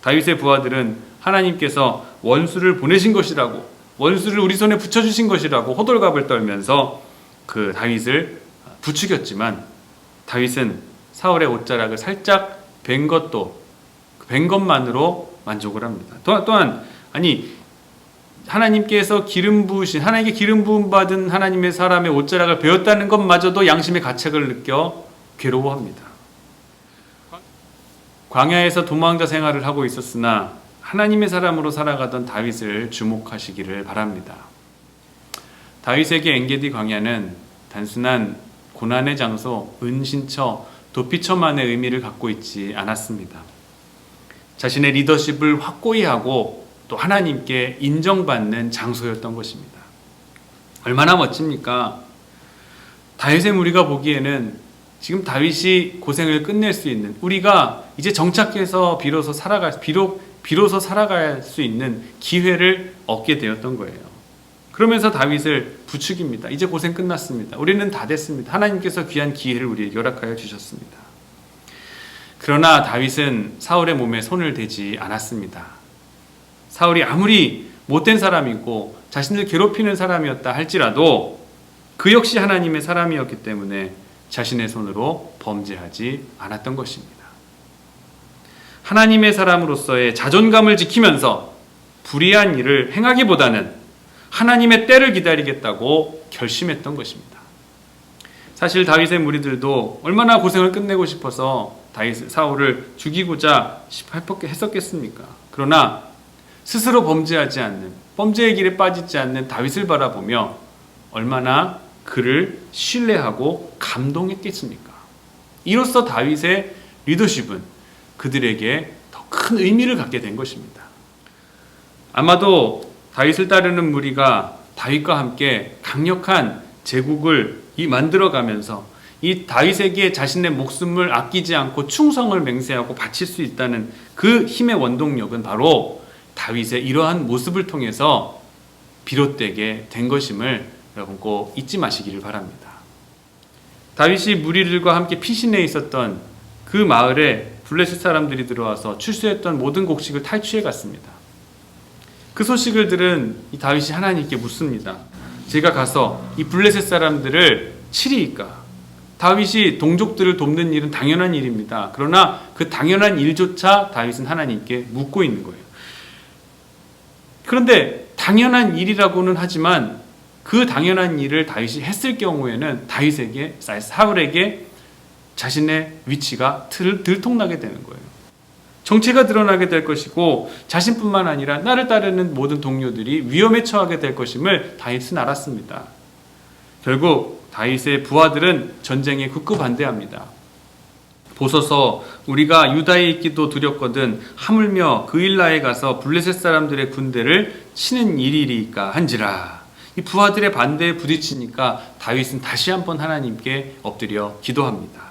다윗의 부하들은 하나님께서 원수를 보내신 것이라고, 원수를 우리 손에 붙여주신 것이라고 호들갑을 떨면서 그 다윗을 부추겼지만 다윗은 사울의 옷자락을 살짝 벤 것만으로 만족을 합니다. 또한 하나님께서 기름 부으신, 하나님께 기름 부음 받은 하나님의 사람의 옷자락을 베었다는 것마저도 양심의 가책을 느껴 괴로워합니다. 광야에서 도망자 생활을 하고 있었으나 하나님의 사람으로 살아가던 다윗을 주목하시기를 바랍니다. 다윗에게 엔게디 광야는 단순한 고난의 장소, 은신처, 도피처만의 의미를 갖고 있지 않았습니다. 자신의 리더십을 확고히 하고 또 하나님께 인정받는 장소였던 것입니다. 얼마나 멋집니까? 다윗의 우리가 보기에는 지금 다윗이 고생을 끝낼 수 있는, 우리가 이제 정착해서 비로소 살아갈 수 있는 기회를 얻게 되었던 거예요. 그러면서 다윗을 부추깁니다. 이제 고생 끝났습니다. 우리는 다 됐습니다. 하나님께서 귀한 기회를 우리에게 허락하여 주셨습니다. 그러나 다윗은 사울의 몸에 손을 대지 않았습니다. 사울이 아무리 못된 사람이고 자신을 괴롭히는 사람이었다 할지라도 그 역시 하나님의 사람이었기 때문에 자신의 손으로 범죄하지 않았던 것입니다. 하나님의 사람으로서의 자존감을 지키면서 불의한 일을 행하기보다는 하나님의 때를 기다리겠다고 결심했던 것입니다. 사실 다윗의 무리들도 얼마나 고생을 끝내고 싶어서 사울을 죽이고자 했었겠습니까? 그러나 스스로 범죄하지 않는, 범죄의 길에 빠지지 않는 다윗을 바라보며 얼마나 그를 신뢰하고 감동했겠습니까? 이로써 다윗의 리더십은 그들에게 더 큰 의미를 갖게 된 것입니다. 아마도 다윗을 따르는 무리가 다윗과 함께 강력한 제국을 만들어가면서 이 다윗에게 자신의 목숨을 아끼지 않고 충성을 맹세하고 바칠 수 있다는 그 힘의 원동력은 바로 다윗의 이러한 모습을 통해서 비롯되게 된 것임을 여러분 꼭 잊지 마시기를 바랍니다. 다윗이 무리들과 함께 피신해 있었던 그 마을에 블레셋 사람들이 들어와서 출수했던 모든 곡식을 탈취해 갔습니다. 그 소식을 들은 이 다윗이 하나님께 묻습니다. 제가 가서 이 블레셋 사람들을 치리이까? 다윗이 동족들을 돕는 일은 당연한 일입니다. 그러나 그 당연한 일조차 다윗은 하나님께 묻고 있는 거예요. 그런데 당연한 일이라고는 하지만 그 당연한 일을 다윗이 했을 경우에는 사울에게 자신의 위치가 들통나게 되는 거예요. 정체가 드러나게 될 것이고 자신뿐만 아니라 나를 따르는 모든 동료들이 위험에 처하게 될 것임을 다윗은 알았습니다. 결국 다윗의 부하들은 전쟁에 굳고 반대합니다. 보소서 우리가 유다에 있기도 두렵거든 하물며 그일라에 가서 블레셋 사람들의 군대를 치는 일이리까 한지라. 이 부하들의 반대에 부딪히니까 다윗은 다시 한번 하나님께 엎드려 기도합니다.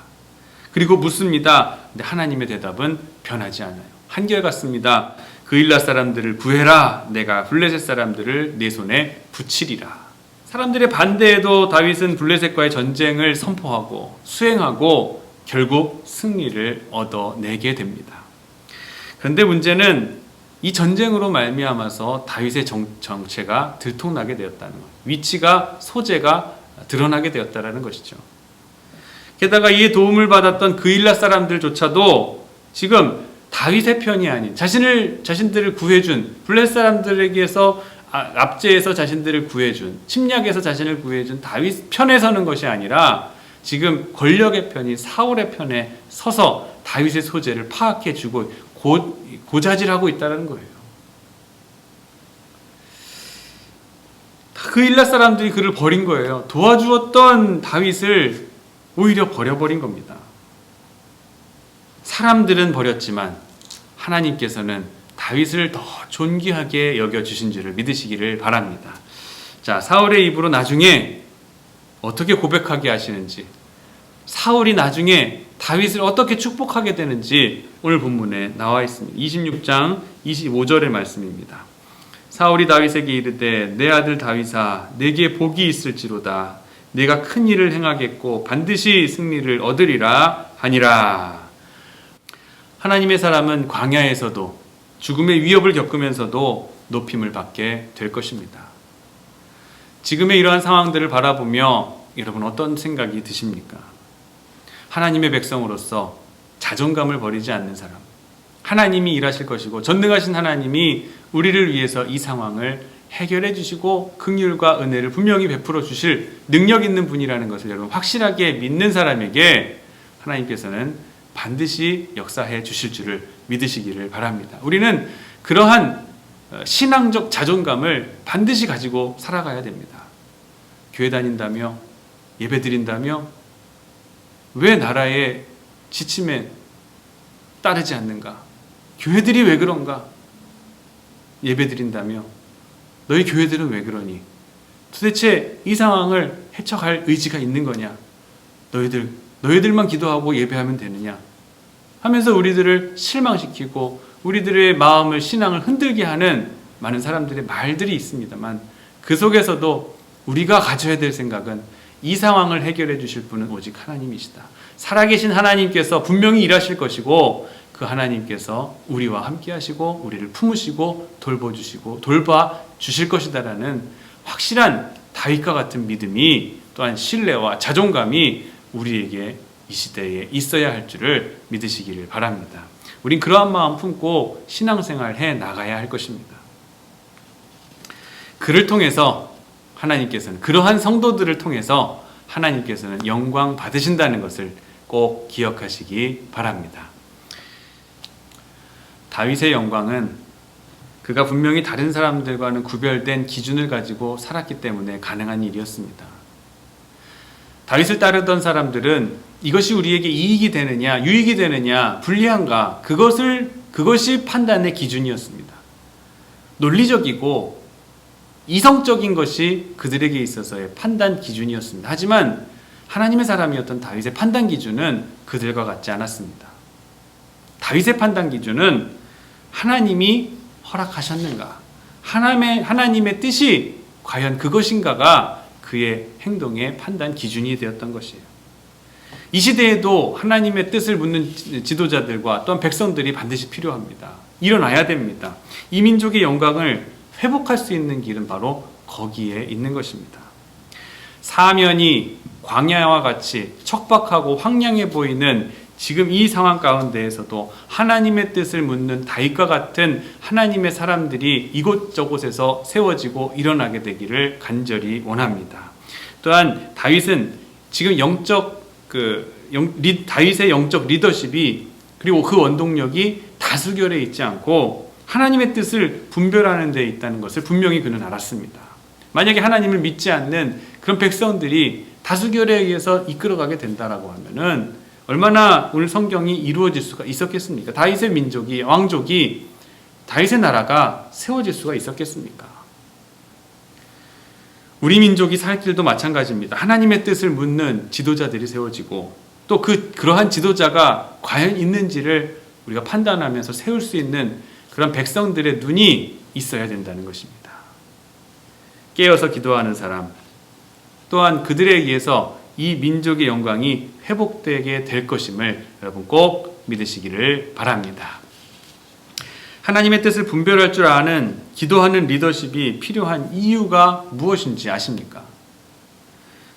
그리고 묻습니다. 근데 하나님의 대답은 변하지 않아요. 한결같습니다. 그일라 사람들을 구해라. 내가 블레셋 사람들을 내 손에 붙이리라. 사람들의 반대에도 다윗은 블레셋과의 전쟁을 선포하고 수행하고 결국 승리를 얻어내게 됩니다. 그런데 문제는 이 전쟁으로 말미암아서 다윗의 정체가 들통나게 되었다는 것, 위치가 소재가 드러나게 되었다는 것이죠. 게다가 이에 도움을 받았던 그일라 사람들조차도 지금 다윗의 편이 아닌 자신들을 구해준 블레셋 사람들에게서 압제해서 자신들을 구해준 침략에서 자신을 구해준 다윗 편에 서는 것이 아니라 지금 권력의 편인 사울의 편에 서서 다윗의 소재를 파악해주고 고자질하고 있다는 거예요. 그일라 사람들이 그를 버린 거예요. 도와주었던 다윗을 오히려 버려버린 겁니다. 사람들은 버렸지만 하나님께서는 다윗을 더 존귀하게 여겨주신 줄을 믿으시기를 바랍니다. 자, 사울의 입으로 나중에 어떻게 고백하게 하시는지, 사울이 나중에 다윗을 어떻게 축복하게 되는지 오늘 본문에 나와 있습니다. 26장 25절의 말씀입니다. 사울이 다윗에게 이르되 내 아들 다윗아 내게 복이 있을지로다. 내가 큰 일을 행하겠고 반드시 승리를 얻으리라 하니라. 하나님의 사람은 광야에서도 죽음의 위협을 겪으면서도 높임을 받게 될 것입니다. 지금의 이러한 상황들을 바라보며 여러분 어떤 생각이 드십니까? 하나님의 백성으로서 자존감을 버리지 않는 사람, 하나님이 일하실 것이고 전능하신 하나님이 우리를 위해서 이 상황을 해결해 주시고 긍휼과 은혜를 분명히 베풀어 주실 능력 있는 분이라는 것을 여러분 확실하게 믿는 사람에게 하나님께서는 반드시 역사해 주실 줄을 믿으시기를 바랍니다. 우리는 그러한 신앙적 자존감을 반드시 가지고 살아가야 됩니다. 교회 다닌다며 예배 드린다며 왜 나라의 지침에 따르지 않는가? 교회들이 왜 그런가? 예배 드린다며 너희 교회들은 왜 그러니? 도대체 이 상황을 헤쳐갈 의지가 있는 거냐? 너희들만 기도하고 예배하면 되느냐? 하면서 우리들을 실망시키고 우리들의 마음을 신앙을 흔들게 하는 많은 사람들의 말들이 있습니다만 그 속에서도 우리가 가져야 될 생각은 이 상황을 해결해 주실 분은 오직 하나님이시다. 살아계신 하나님께서 분명히 일하실 것이고 그 하나님께서 우리와 함께 하시고 우리를 품으시고 돌봐주시고 돌봐주실 것이다라는 확실한 다윗과 같은 믿음이 또한 신뢰와 자존감이 우리에게 이 시대에 있어야 할 줄을 믿으시기를 바랍니다. 우린 그러한 마음 품고 신앙생활 해 나가야 할 것입니다. 그를 통해서 하나님께서는 그러한 성도들을 통해서 하나님께서는 영광 받으신다는 것을 꼭 기억하시기 바랍니다. 다윗의 영광은 그가 분명히 다른 사람들과는 구별된 기준을 가지고 살았기 때문에 가능한 일이었습니다. 다윗을 따르던 사람들은 이것이 우리에게 이익이 되느냐, 유익이 되느냐, 불리한가, 그것이 판단의 기준이었습니다. 논리적이고 이성적인 것이 그들에게 있어서의 판단 기준이었습니다. 하지만 하나님의 사람이었던 다윗의 판단 기준은 그들과 같지 않았습니다. 다윗의 판단 기준은 하나님이 허락하셨는가, 하나님의 뜻이 과연 그것인가가 그의 행동의 판단 기준이 되었던 것이에요. 이 시대에도 하나님의 뜻을 묻는 지도자들과 또한 백성들이 반드시 필요합니다. 일어나야 됩니다. 이 민족의 영광을 회복할 수 있는 길은 바로 거기에 있는 것입니다. 사면이 광야와 같이 척박하고 황량해 보이는 지금 이 상황 가운데에서도 하나님의 뜻을 묻는 다윗과 같은 하나님의 사람들이 이곳저곳에서 세워지고 일어나게 되기를 간절히 원합니다. 또한 다윗은 지금 다윗의 영적 리더십이 그리고 그 원동력이 다수결에 있지 않고 하나님의 뜻을 분별하는 데 있다는 것을 분명히 그는 알았습니다. 만약에 하나님을 믿지 않는 그런 백성들이 다수결에 의해서 이끌어가게 된다라고 하면은 얼마나 오늘 성경이 이루어질 수가 있었겠습니까? 다윗의 민족이, 왕족이, 다윗의 나라가 세워질 수가 있었겠습니까? 우리 민족이 살 길도 마찬가지입니다. 하나님의 뜻을 묻는 지도자들이 세워지고 또 그러한 지도자가 과연 있는지를 우리가 판단하면서 세울 수 있는 그런 백성들의 눈이 있어야 된다는 것입니다. 깨어서 기도하는 사람, 또한 그들에 의해서 이 민족의 영광이 회복되게 될 것임을 여러분 꼭 믿으시기를 바랍니다. 하나님의 뜻을 분별할 줄 아는 기도하는 리더십이 필요한 이유가 무엇인지 아십니까?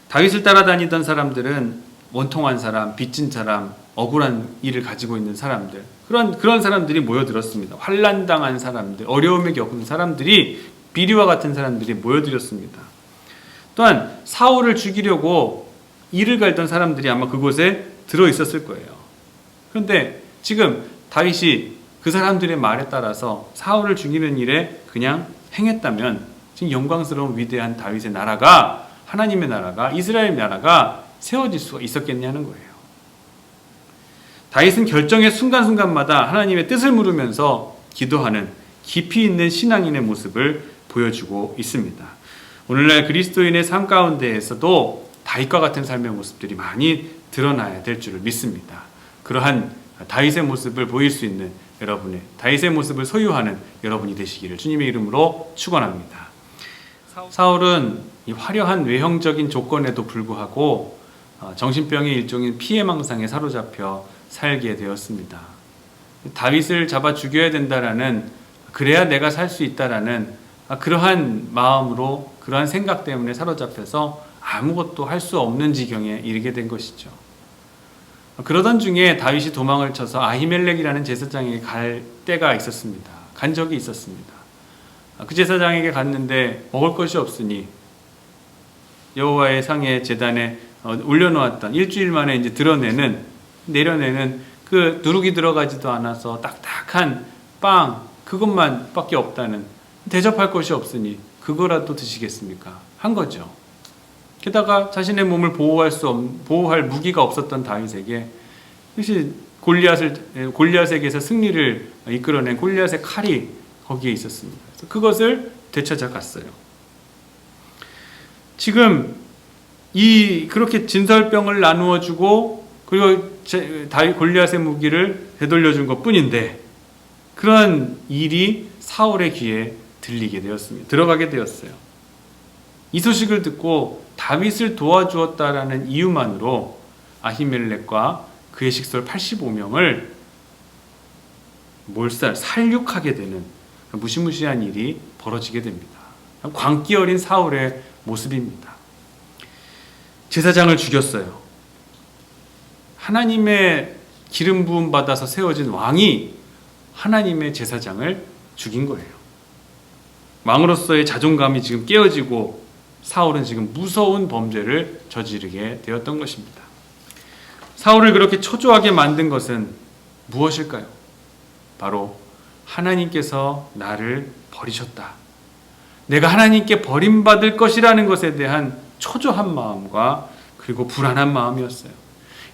다윗을 따라다니던 사람들은 원통한 사람, 빚진 사람, 억울한 일을 가지고 있는 사람들, 그런 사람들이 모여들었습니다. 환난당한 사람들, 어려움에 겪는 사람들이, 비리와 같은 사람들이 모여들었습니다. 또한 사울을 죽이려고 이를 갈던 사람들이 아마 그곳에 들어있었을 거예요. 그런데 지금 다윗이 그 사람들의 말에 따라서 사울을 죽이는 일에 그냥 행했다면 지금 영광스러운 위대한 다윗의 나라가, 하나님의 나라가, 이스라엘 나라가 세워질 수가 있었겠냐는 거예요. 다윗은 결정의 순간순간마다 하나님의 뜻을 물으면서 기도하는 깊이 있는 신앙인의 모습을 보여주고 있습니다. 오늘날 그리스도인의 삶 가운데에서도 다윗과 같은 삶의 모습들이 많이 드러나야 될 줄을 믿습니다. 그러한 다윗의 모습을 보일 수 있는 여러분의, 다윗의 모습을 소유하는 여러분이 되시기를 주님의 이름으로 축원합니다. 사울은 이 화려한 외형적인 조건에도 불구하고 정신병의 일종인 피해망상에 사로잡혀 살게 되었습니다. 다윗을 잡아 죽여야 된다라는, 그래야 내가 살 수 있다라는 그러한 마음으로, 그러한 생각 때문에 사로잡혀서 아무것도 할 수 없는 지경에 이르게 된 것이죠. 그러던 중에 다윗이 도망을 쳐서 아히멜렉이라는 제사장에게 갈 때가 있었습니다. 간 적이 있었습니다. 그 제사장에게 갔는데 먹을 것이 없으니 여호와의 상의 제단에 올려놓았던, 일주일 만에 이제 내려내는 그 누룩이 들어가지도 않아서 딱딱한 빵, 그것만 밖에 없다는, 대접할 것이 없으니 그거라도 드시겠습니까? 한 거죠. 게다가 자신의 몸을 보호할 무기가 없었던 다윗에게 역시 골리앗에게서 승리를 이끌어낸 골리앗의 칼이 거기에 있었습니다. 그래서 그것을 되찾아 갔어요. 지금 그렇게 진설병을 나누어 주고 그리고 골리앗의 무기를 되돌려준 것 뿐인데 그런 일이 사울의 귀에 들어가게 되었어요. 이 소식을 듣고 다윗을 도와주었다라는 이유만으로 아히멜렉과 그의 식솔 85명을 살육하게 되는 무시무시한 일이 벌어지게 됩니다. 광기 어린 사울의 모습입니다. 제사장을 죽였어요. 하나님의 기름 부음 받아서 세워진 왕이 하나님의 제사장을 죽인 거예요. 왕으로서의 자존감이 지금 깨어지고 사울은 지금 무서운 범죄를 저지르게 되었던 것입니다. 사울을 그렇게 초조하게 만든 것은 무엇일까요? 바로 하나님께서 나를 버리셨다. 내가 하나님께 버림받을 것이라는 것에 대한 초조한 마음과 그리고 불안한 마음이었어요.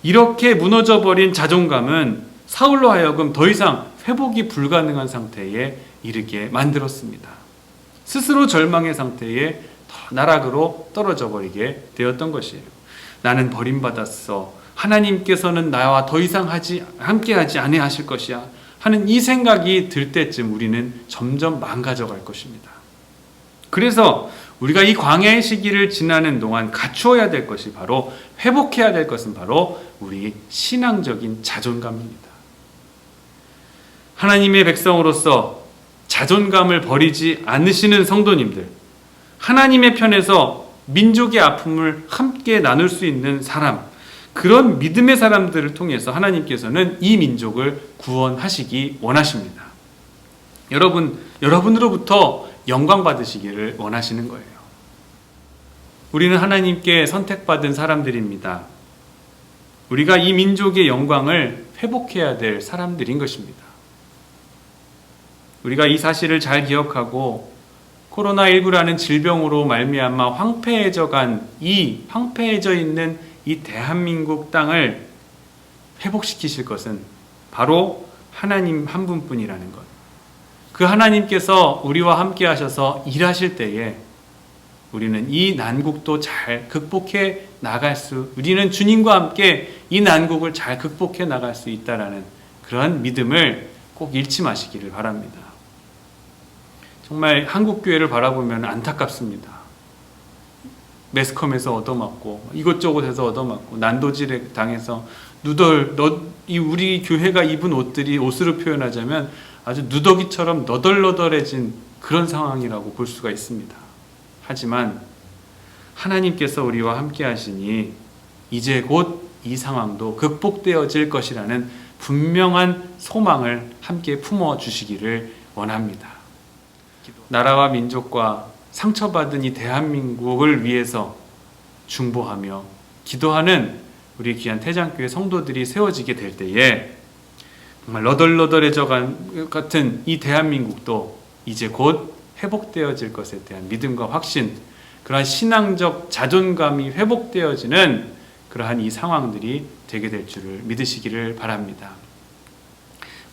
이렇게 무너져버린 자존감은 사울로 하여금 더 이상 회복이 불가능한 상태에 이르게 만들었습니다. 스스로 절망의 상태에 나락으로 떨어져 버리게 되었던 것이에요. 나는 버림받았어. 하나님께서는 나와 더 이상 함께하지 아니하실 것이야 하는 이 생각이 들 때쯤 우리는 점점 망가져갈 것입니다. 그래서 우리가 이 광야의 시기를 지나는 동안 갖추어야 될 것이 바로, 회복해야 될 것은 바로 우리 신앙적인 자존감입니다. 하나님의 백성으로서 자존감을 버리지 않으시는 성도님들, 하나님의 편에서 민족의 아픔을 함께 나눌 수 있는 사람, 그런 믿음의 사람들을 통해서 하나님께서는 이 민족을 구원하시기 원하십니다. 여러분으로부터 영광 받으시기를 원하시는 거예요. 우리는 하나님께 선택받은 사람들입니다. 우리가 이 민족의 영광을 회복해야 될 사람들인 것입니다. 우리가 이 사실을 잘 기억하고 코로나19라는 질병으로 말미암아 황폐해져 있는 이 대한민국 땅을 회복시키실 것은 바로 하나님 한 분뿐이라는 것. 그 하나님께서 우리와 함께 하셔서 일하실 때에 우리는 이 난국도 잘 극복해 나갈 우리는 주님과 함께 이 난국을 잘 극복해 나갈 수 있다라는 그러한 믿음을 꼭 잃지 마시기를 바랍니다. 정말 한국교회를 바라보면 안타깝습니다. 매스컴에서 얻어맞고 이것저것에서 얻어맞고 난도질에 당해서 우리 교회가 입은 옷으로 표현하자면 아주 누더기처럼 너덜너덜해진 그런 상황이라고 볼 수가 있습니다. 하지만 하나님께서 우리와 함께 하시니 이제 곧 이 상황도 극복되어질 것이라는 분명한 소망을 함께 품어주시기를 원합니다. 나라와 민족과 상처받은 이 대한민국을 위해서 중보하며 기도하는 우리 귀한 태장교회 성도들이 세워지게 될 때에 정말 너덜너덜해져 같은 이 대한민국도 이제 곧 회복되어질 것에 대한 믿음과 확신, 그러한 신앙적 자존감이 회복되어지는 그러한 이 상황들이 되게 될 줄을 믿으시기를 바랍니다.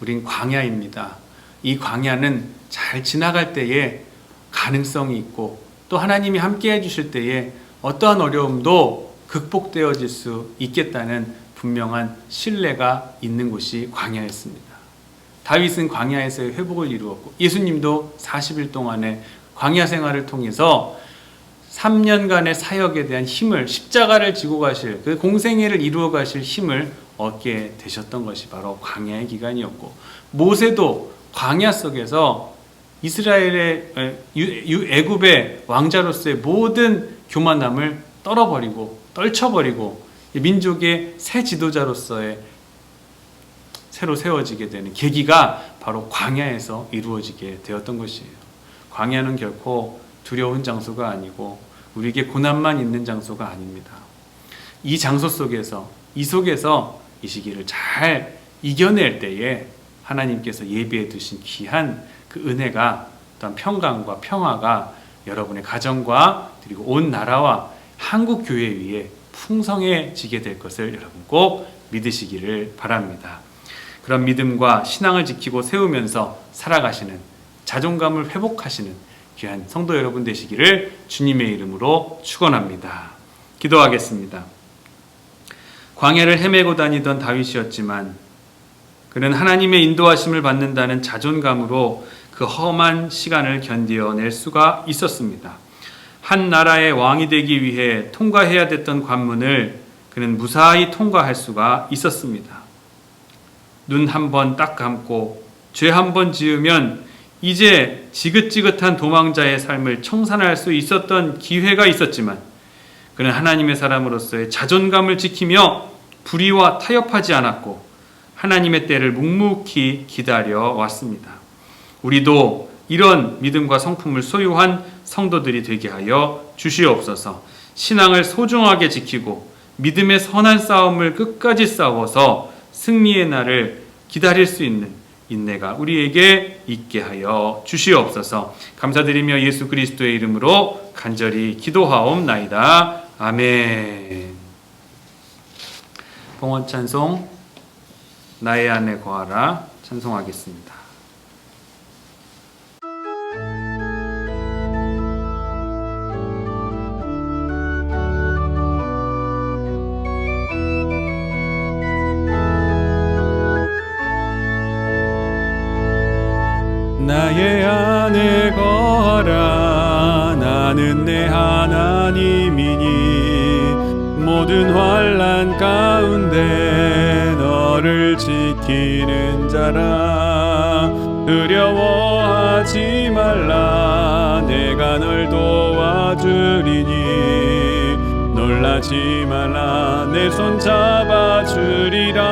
우린 광야입니다. 이 광야는 잘 지나갈 때에 가능성이 있고 또 하나님이 함께 해주실 때에 어떠한 어려움도 극복되어질 수 있겠다는 분명한 신뢰가 있는 곳이 광야였습니다. 다윗은 광야에서의 회복을 이루었고 예수님도 40일 동안의 광야 생활을 통해서 3년간의 사역에 대한 힘을, 십자가를 지고 가실, 그 공생애를 이루어 가실 힘을 얻게 되셨던 것이 바로 광야의 기간이었고, 모세도 광야 속에서 이스라엘의 애굽의 왕자로서의 모든 교만함을 떨쳐버리고 민족의 새 지도자로서의 새로 세워지게 되는 계기가 바로 광야에서 이루어지게 되었던 것이에요. 광야는 결코 두려운 장소가 아니고 우리에게 고난만 있는 장소가 아닙니다. 이 장소 속에서 이 시기를 잘 이겨낼 때에 하나님께서 예비해 두신 귀한 그 은혜가, 또한 평강과 평화가 여러분의 가정과 그리고 온 나라와 한국 교회 위에 풍성해지게 될 것을 여러분 꼭 믿으시기를 바랍니다. 그런 믿음과 신앙을 지키고 세우면서 살아가시는, 자존감을 회복하시는 귀한 성도 여러분 되시기를 주님의 이름으로 축원합니다. 기도하겠습니다. 광야를 헤매고 다니던 다윗이었지만 그는 하나님의 인도하심을 받는다는 자존감으로 그 험한 시간을 견뎌낼 수가 있었습니다. 한 나라의 왕이 되기 위해 통과해야 됐던 관문을 그는 무사히 통과할 수가 있었습니다. 눈 한 번 딱 감고 죄 한 번 지으면 이제 지긋지긋한 도망자의 삶을 청산할 수 있었던 기회가 있었지만 그는 하나님의 사람으로서의 자존감을 지키며 불의와 타협하지 않았고 하나님의 때를 묵묵히 기다려 왔습니다. 우리도 이런 믿음과 성품을 소유한 성도들이 되게 하여 주시옵소서. 신앙을 소중하게 지키고 믿음의 선한 싸움을 끝까지 싸워서 승리의 날을 기다릴 수 있는 인내가 우리에게 있게 하여 주시옵소서. 감사드리며 예수 그리스도의 이름으로 간절히 기도하옵나이다. 아멘. 봉헌 찬송 나의 안에 거하라 찬송하겠습니다. 나의 안에 거하라. 나는 내 하나님이니 모든 환난 가운데 너를 지키는 자라. 두려워하지 말라. 내가 널 도와주리니 놀라지 말라. 내 손 잡아주리라.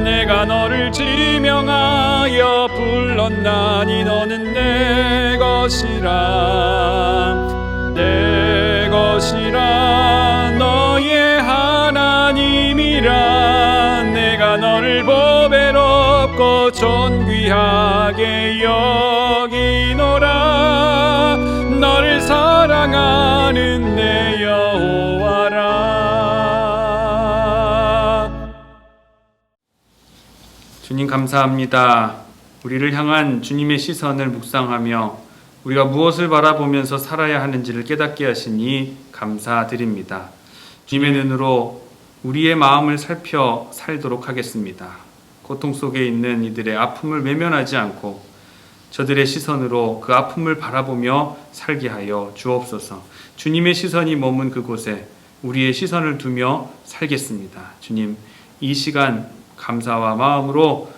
내가 너를 지명하여 불렀나니 너는 내 것이라. 내 것이라. 너의 하나님이라. 내가 너를 보배롭고 존귀하게 여기노라. 너를 사랑하는 내 여호와라. 주님 감사합니다. 우리를 향한 주님의 시선을 묵상하며 우리가 무엇을 바라보면서 살아야 하는지를 깨닫게 하시니 감사드립니다. 주님의 눈으로 우리의 마음을 살펴 살도록 하겠습니다. 고통 속에 있는 이들의 아픔을 외면하지 않고 저들의 시선으로 그 아픔을 바라보며 살게 하여 주옵소서. 주님의 시선이 머문 그곳에 우리의 시선을 두며 살겠습니다. 주님, 이 시간 감사와 마음으로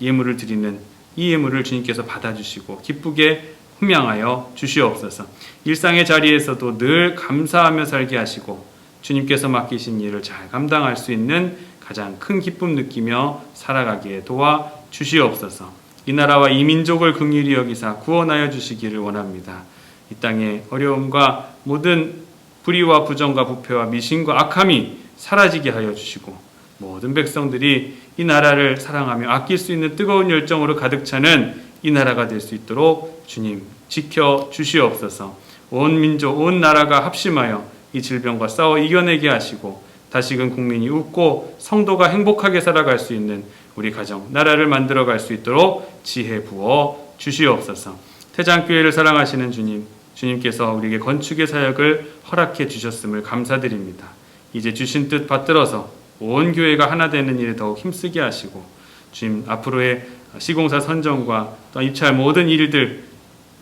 예물을 드리는 이 예물을 주님께서 받아주시고 기쁘게 훈명하여 주시옵소서. 일상의 자리에서도 늘 감사하며 살게 하시고 주님께서 맡기신 일을 잘 감당할 수 있는 가장 큰 기쁨 느끼며 살아가기에 도와 주시옵소서. 이 나라와 이 민족을 긍휼히 여기사 구원하여 주시기를 원합니다. 이 땅의 어려움과 모든 불의와 부정과 부패와 미신과 악함이 사라지게 하여 주시고 모든 백성들이 이 나라를 사랑하며 아낄 수 있는 뜨거운 열정으로 가득 차는 이 나라가 될 수 있도록 주님 지켜 주시옵소서. 온 민족, 온 나라가 합심하여 이 질병과 싸워 이겨내게 하시고 다시금 국민이 웃고 성도가 행복하게 살아갈 수 있는 우리 가정, 나라를 만들어갈 수 있도록 지혜 부어 주시옵소서. 태장교회를 사랑하시는 주님, 주님께서 우리에게 건축의 사역을 허락해 주셨음을 감사드립니다. 이제 주신 뜻 받들어서 온 교회가 하나 되는 일에 더욱 힘쓰게 하시고 주님 앞으로의 시공사 선정과 또 입찰 모든 일들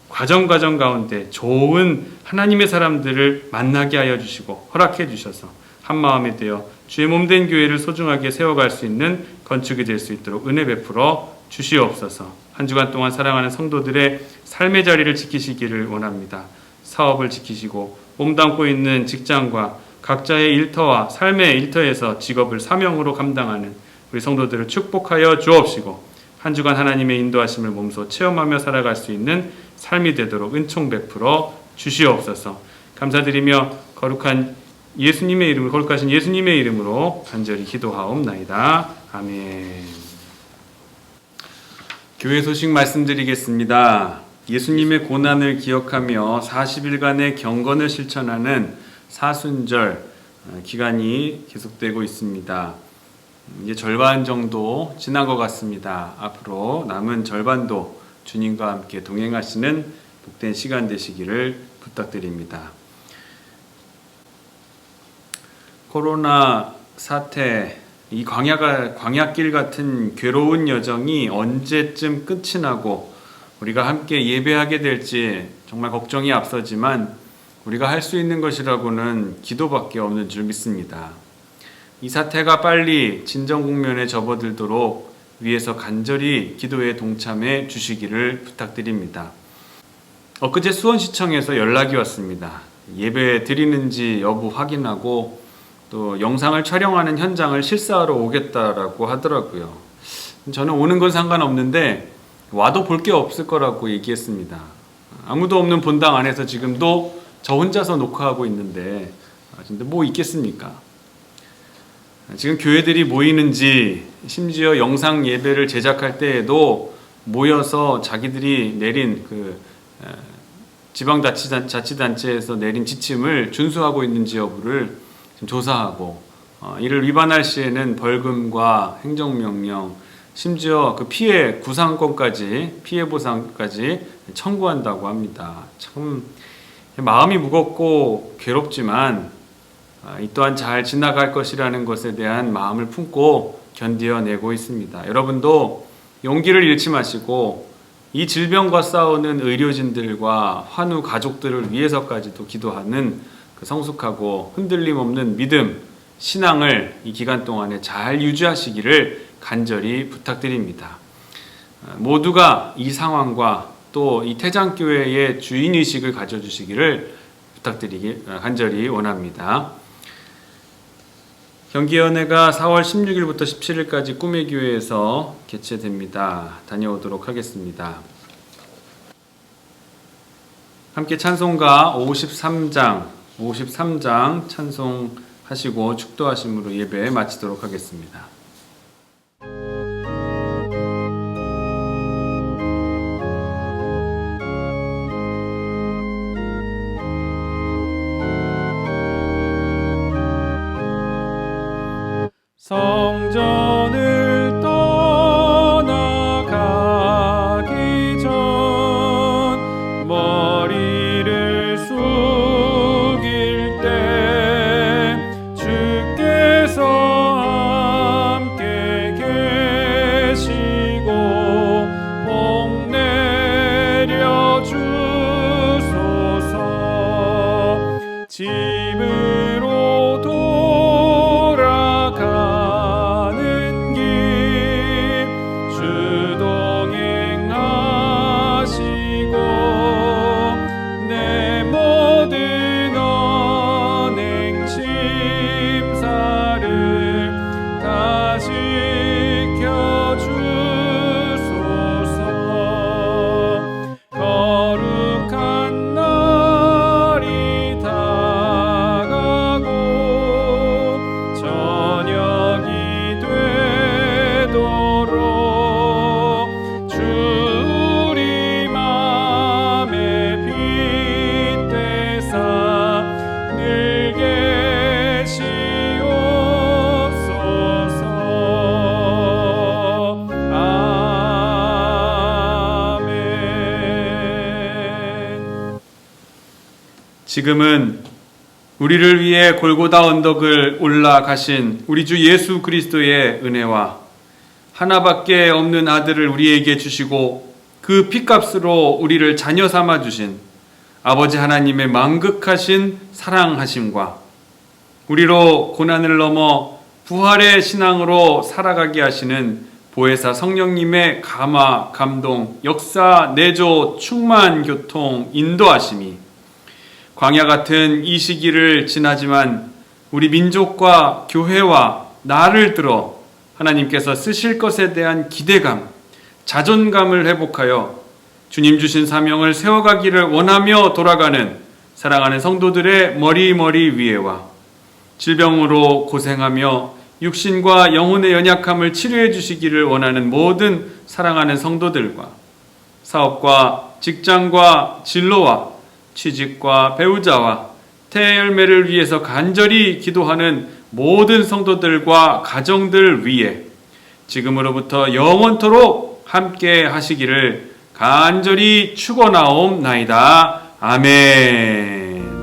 과정 가운데 좋은 하나님의 사람들을 만나게 하여 주시고 허락해 주셔서 한마음이 되어 주의 몸된 교회를 소중하게 세워갈 수 있는 건축이 될 수 있도록 은혜 베풀어 주시옵소서. 한 주간 동안 사랑하는 성도들의 삶의 자리를 지키시기를 원합니다. 사업을 지키시고 몸담고 있는 직장과 각자의 일터와 삶의 일터에서 직업을 사명으로 감당하는 우리 성도들을 축복하여 주옵시고 한 주간 하나님의 인도하심을 몸소 체험하며 살아갈 수 있는 삶이 되도록 은총 베풀어 주시옵소서. 감사드리며 거룩하신 예수님의 이름으로 간절히 기도하옵나이다. 아멘. 교회 소식 말씀드리겠습니다. 예수님의 고난을 기억하며 40일간의 경건을 실천하는 사순절 기간이 계속되고 있습니다. 이제 절반 정도 지난 것 같습니다. 앞으로 남은 절반도 주님과 함께 동행하시는 복된 시간 되시기를 부탁드립니다. 코로나 사태, 이 광야길 같은 괴로운 여정이 언제쯤 끝이 나고 우리가 함께 예배하게 될지 정말 걱정이 앞서지만 우리가 할 수 있는 것이라고는 기도밖에 없는 줄 믿습니다. 이 사태가 빨리 진정 국면에 접어들도록 위에서 간절히 기도에 동참해 주시기를 부탁드립니다. 엊그제 수원시청에서 연락이 왔습니다. 예배 드리는지 여부 확인하고 또 영상을 촬영하는 현장을 실사하러 오겠다라고 하더라고요. 저는 오는 건 상관없는데 와도 볼 게 없을 거라고 얘기했습니다. 아무도 없는 본당 안에서 지금도 저 혼자서 녹화하고 있는데 근데 뭐 있겠습니까? 지금 교회들이 모이는지, 심지어 영상 예배를 제작할 때에도 모여서 자기들이 내린 지방자치단체에서 내린 지침을 준수하고 있는지 여부를 좀 조사하고, 이를 위반할 시에는 벌금과 행정명령, 심지어 그 피해 구상권까지, 피해 보상까지 청구한다고 합니다. 참 마음이 무겁고 괴롭지만 이 또한 잘 지나갈 것이라는 것에 대한 마음을 품고 견디어내고 있습니다. 여러분도 용기를 잃지 마시고 이 질병과 싸우는 의료진들과 환우 가족들을 위해서까지도 기도하는 그 성숙하고 흔들림 없는 믿음, 신앙을 이 기간 동안에 잘 유지하시기를 간절히 부탁드립니다. 모두가 이 상황과 또 이 태장교회의 주인의식을 가져주시기를 간절히 원합니다. 경기연회가 4월 16일부터 17일까지 꿈의 교회에서 개최됩니다. 다녀오도록 하겠습니다. 함께 찬송가 53장 찬송하시고 축도하심으로 예배 마치도록 하겠습니다. 성전을 떠나가기 전 머리를 숙일 때 주께서 함께 계시고 복 내려 주소서. 집으로 돌아가는 길 주동행하시고 내 모든 언행 심사를 다 지켜주소서. 거룩한 날이 다가고 저녁이 되도록 주 우리 맘에 빗대사 늘 계시옵소서. 아멘. 지금은 우리를 위해 골고다 언덕을 올라가신 우리 주 예수 그리스도의 은혜와 하나밖에 없는 아들을 우리에게 주시고 그 피값으로 우리를 자녀 삼아 주신 아버지 하나님의 망극하신 사랑하심과 우리로 고난을 넘어 부활의 신앙으로 살아가게 하시는 보혜사 성령님의 감화, 감동, 역사, 내조, 충만, 교통, 인도하심이 광야 같은 이 시기를 지나지만 우리 민족과 교회와 나를 들어 하나님께서 쓰실 것에 대한 기대감, 자존감을 회복하여 주님 주신 사명을 세워가기를 원하며 돌아가는 사랑하는 성도들의 머리 위에와 질병으로 고생하며 육신과 영혼의 연약함을 치료해 주시기를 원하는 모든 사랑하는 성도들과 사업과 직장과 진로와 취직과 배우자와 태의 열매를 위해서 간절히 기도하는 모든 성도들과 가정들 위해 지금으로부터 영원토록 함께 하시기를 간절히 축원하옵나이다. 아멘.